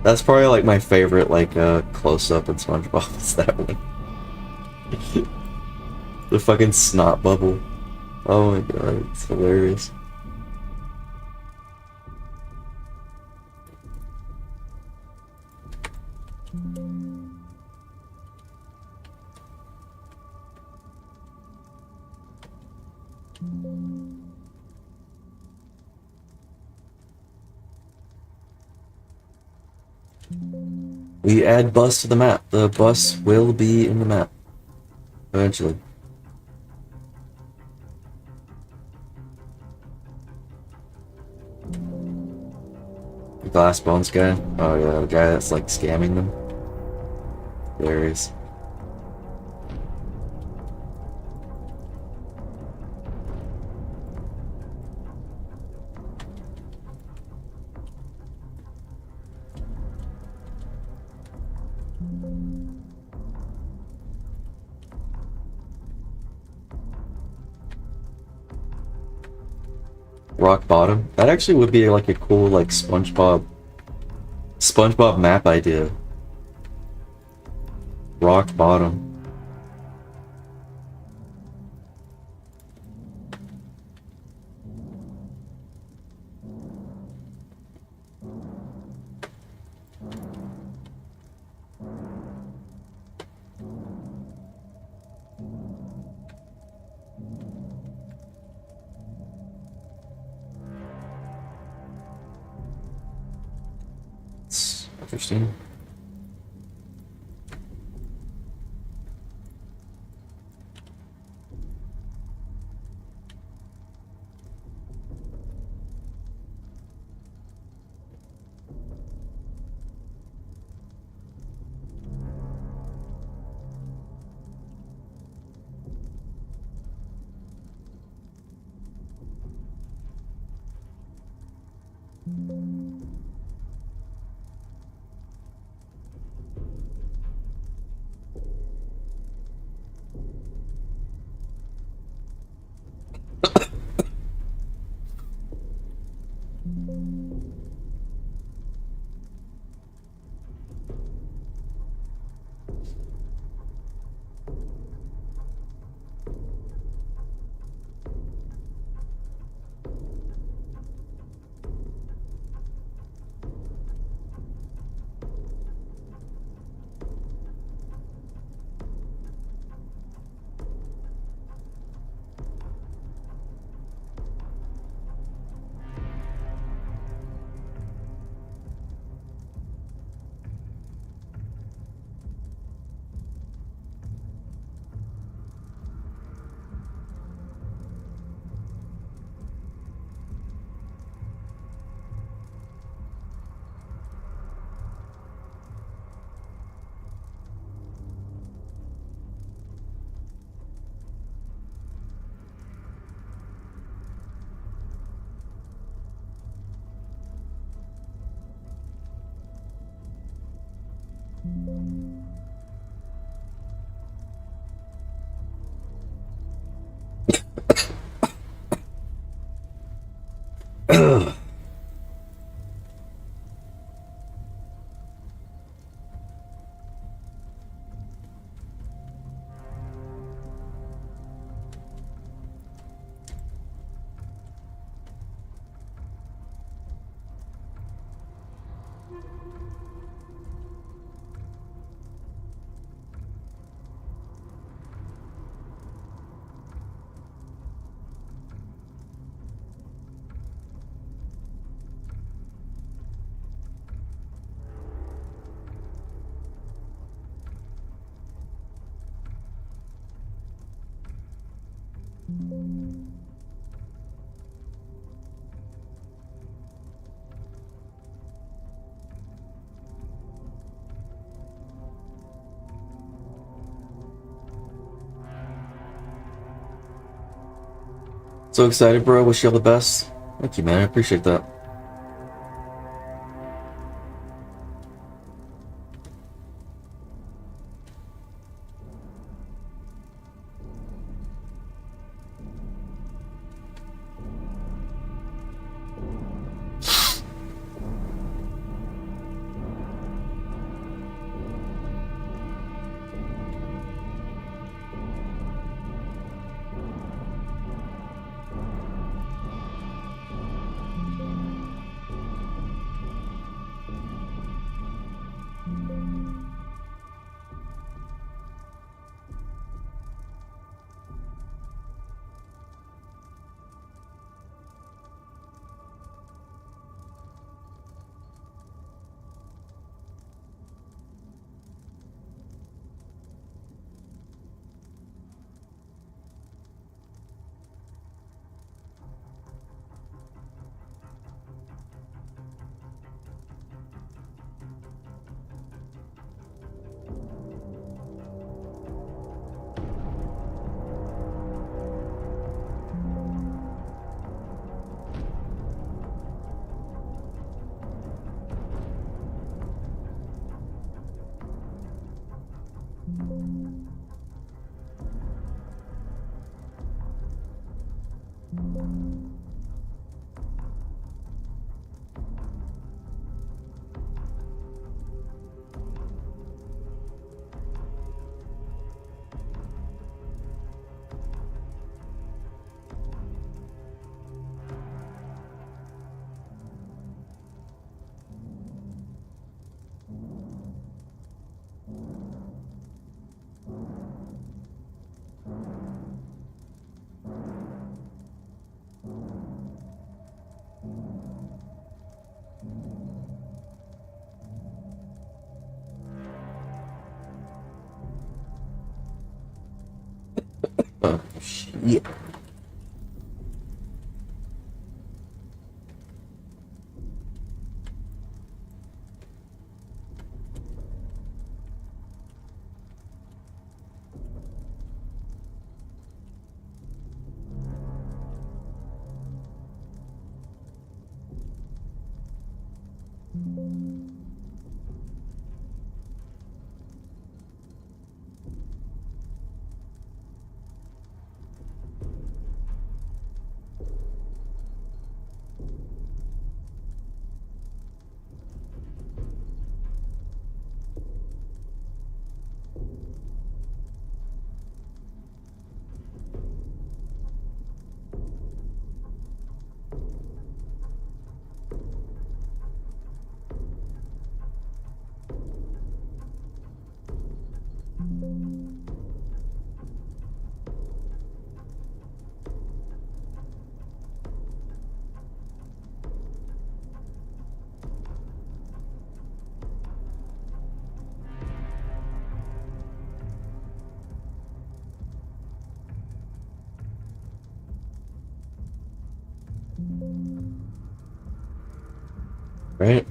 That's probably like my favorite like close-up in SpongeBob is that one. The fucking snot bubble. Oh my god, it's hilarious. We add bus to the map. The bus will be in the map. Eventually. The glass bones guy? Oh yeah, the guy that's like scamming them. There he is. Rock bottom? That actually would be like a cool like SpongeBob map idea. Rock bottom. It's interesting. So excited, bro. Wish you all the best. Thank you, man. I appreciate that. Oh, shit. Right?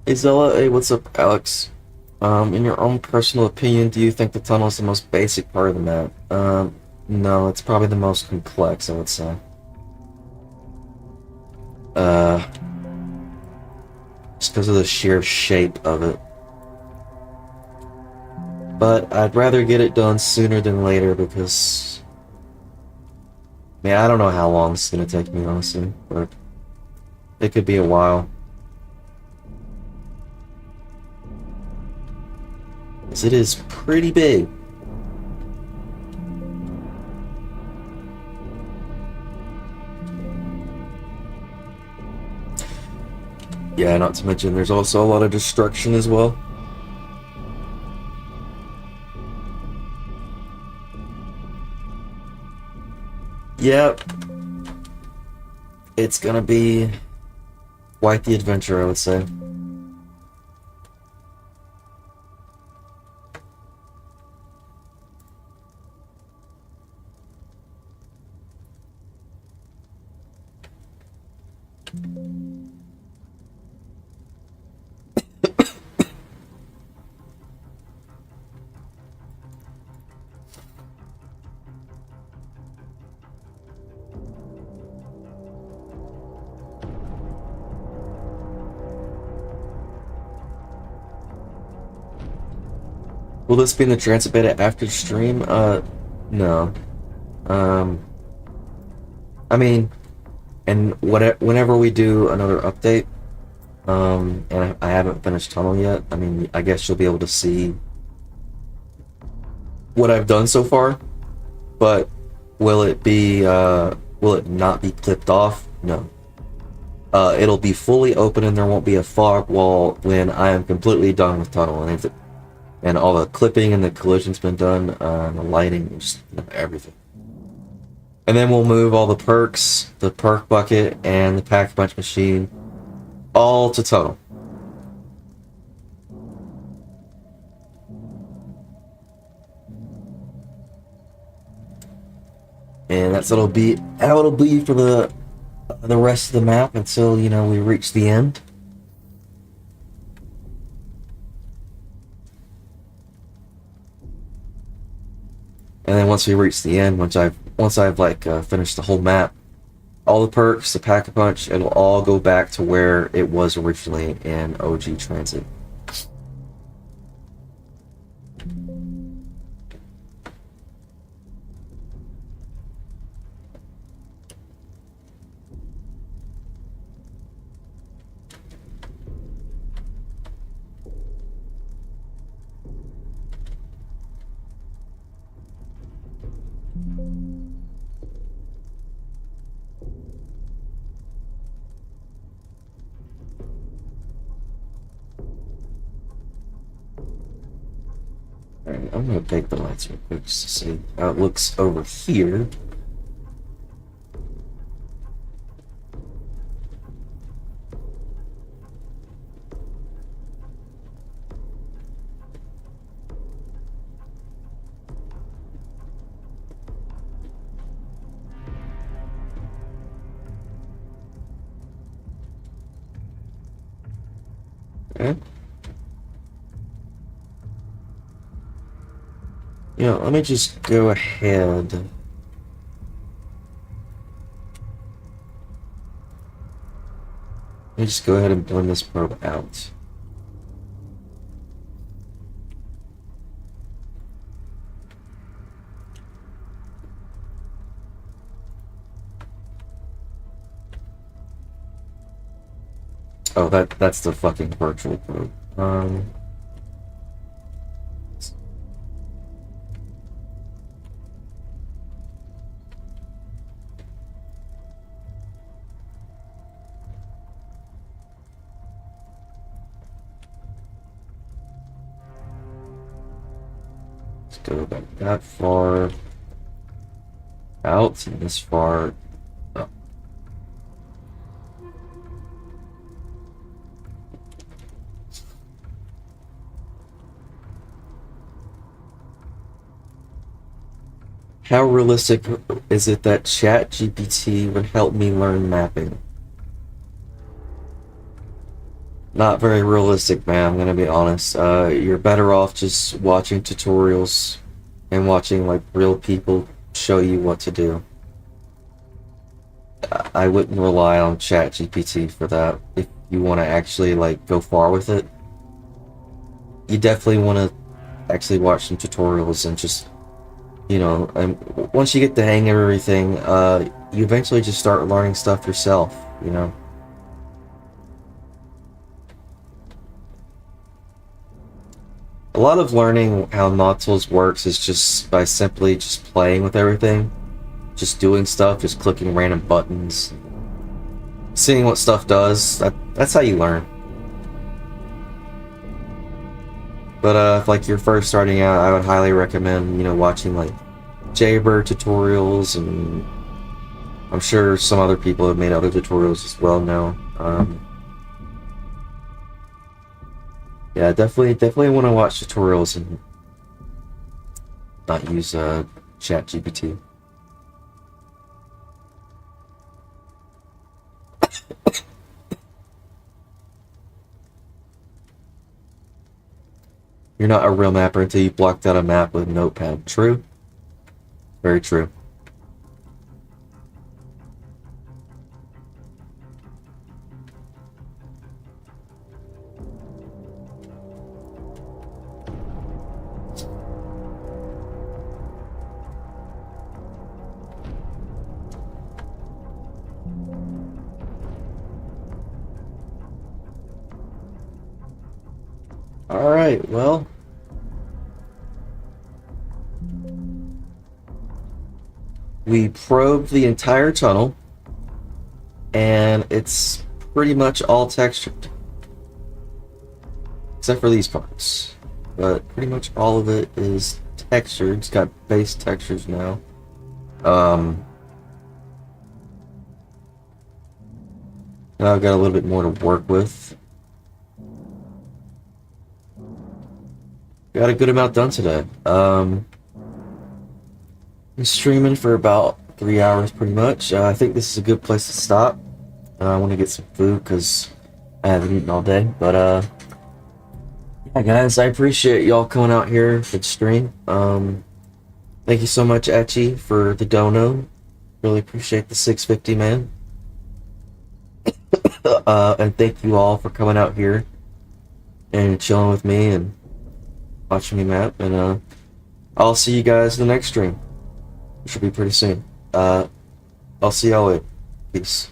Hey Zella, hey, what's up, Alex? In your own personal opinion, do you think the tunnel is the most basic part of the map? No, it's probably the most complex, I would say. Just because of the sheer shape of it. But I'd rather get it done sooner than later because, man, I don't know how long it's gonna take me, honestly, but it could be a while. 'Cause it is pretty big. Yeah, not to mention there's also a lot of destruction as well. Yep. It's gonna be quite the adventure, I would say. Will this be in the transit beta after stream? No. I mean, and whenever we do another update, and I haven't finished Tunnel yet, I mean, I guess you'll be able to see what I've done so far, but will it not be clipped off? No. It'll be fully open and there won't be a fog wall when I am completely done with Tunnel, and all the clipping and the collision's been done, the lighting, just everything. And then we'll move all the perks, the perk bucket, and the pack-a-punch machine, all to Tunnel. And that's how it'll be for the rest of the map until, you know, we reach the end. And then once we reach the end, once I've like finished the whole map, all the perks, the pack-a-punch, it'll all go back to where it was originally in OG TranZit. Alright, I'm gonna take the lights real quick just to see how it looks over here. Okay. You know, let me just go ahead. Let me just go ahead and blend this probe out. Oh, that's the fucking virtual probe. Let's go about that far out and this far up. How realistic is it that ChatGPT would help me learn mapping? Not very realistic, man, I'm gonna be honest. You're better off just watching tutorials and watching like real people show you what to do. I wouldn't rely on ChatGPT for that. If you want to actually like go far with it, you definitely want to actually watch some tutorials and just, you know, and once you get the hang of everything, you eventually just start learning stuff yourself, you know. A lot of learning how mod tools works is just by simply just playing with everything, just doing stuff, just clicking random buttons, seeing what stuff does. That's how you learn. But if like you're first starting out, I would highly recommend, you know, watching like Jabber tutorials, and I'm sure some other people have made other tutorials as well now. Yeah, definitely want to watch tutorials and not use ChatGPT. You're not a real mapper until you blocked out a map with Notepad. True? Very true. Alright, well. We probed the entire tunnel, and it's pretty much all textured. Except for these parts. But pretty much all of it is textured. It's got base textures now. Now I've got a little bit more to work with. Got a good amount done today. Been streaming for about 3 hours pretty much. I think this is a good place to stop. I want to get some food because I haven't eaten all day. But yeah, guys, I appreciate y'all coming out here for the stream. Thank you so much, Etchy, for the dono. Really appreciate the 650, man. And thank you all for coming out here and chilling with me and watching me map. And I'll see you guys in the next stream, which will be pretty soon. I'll see y'all later. Peace.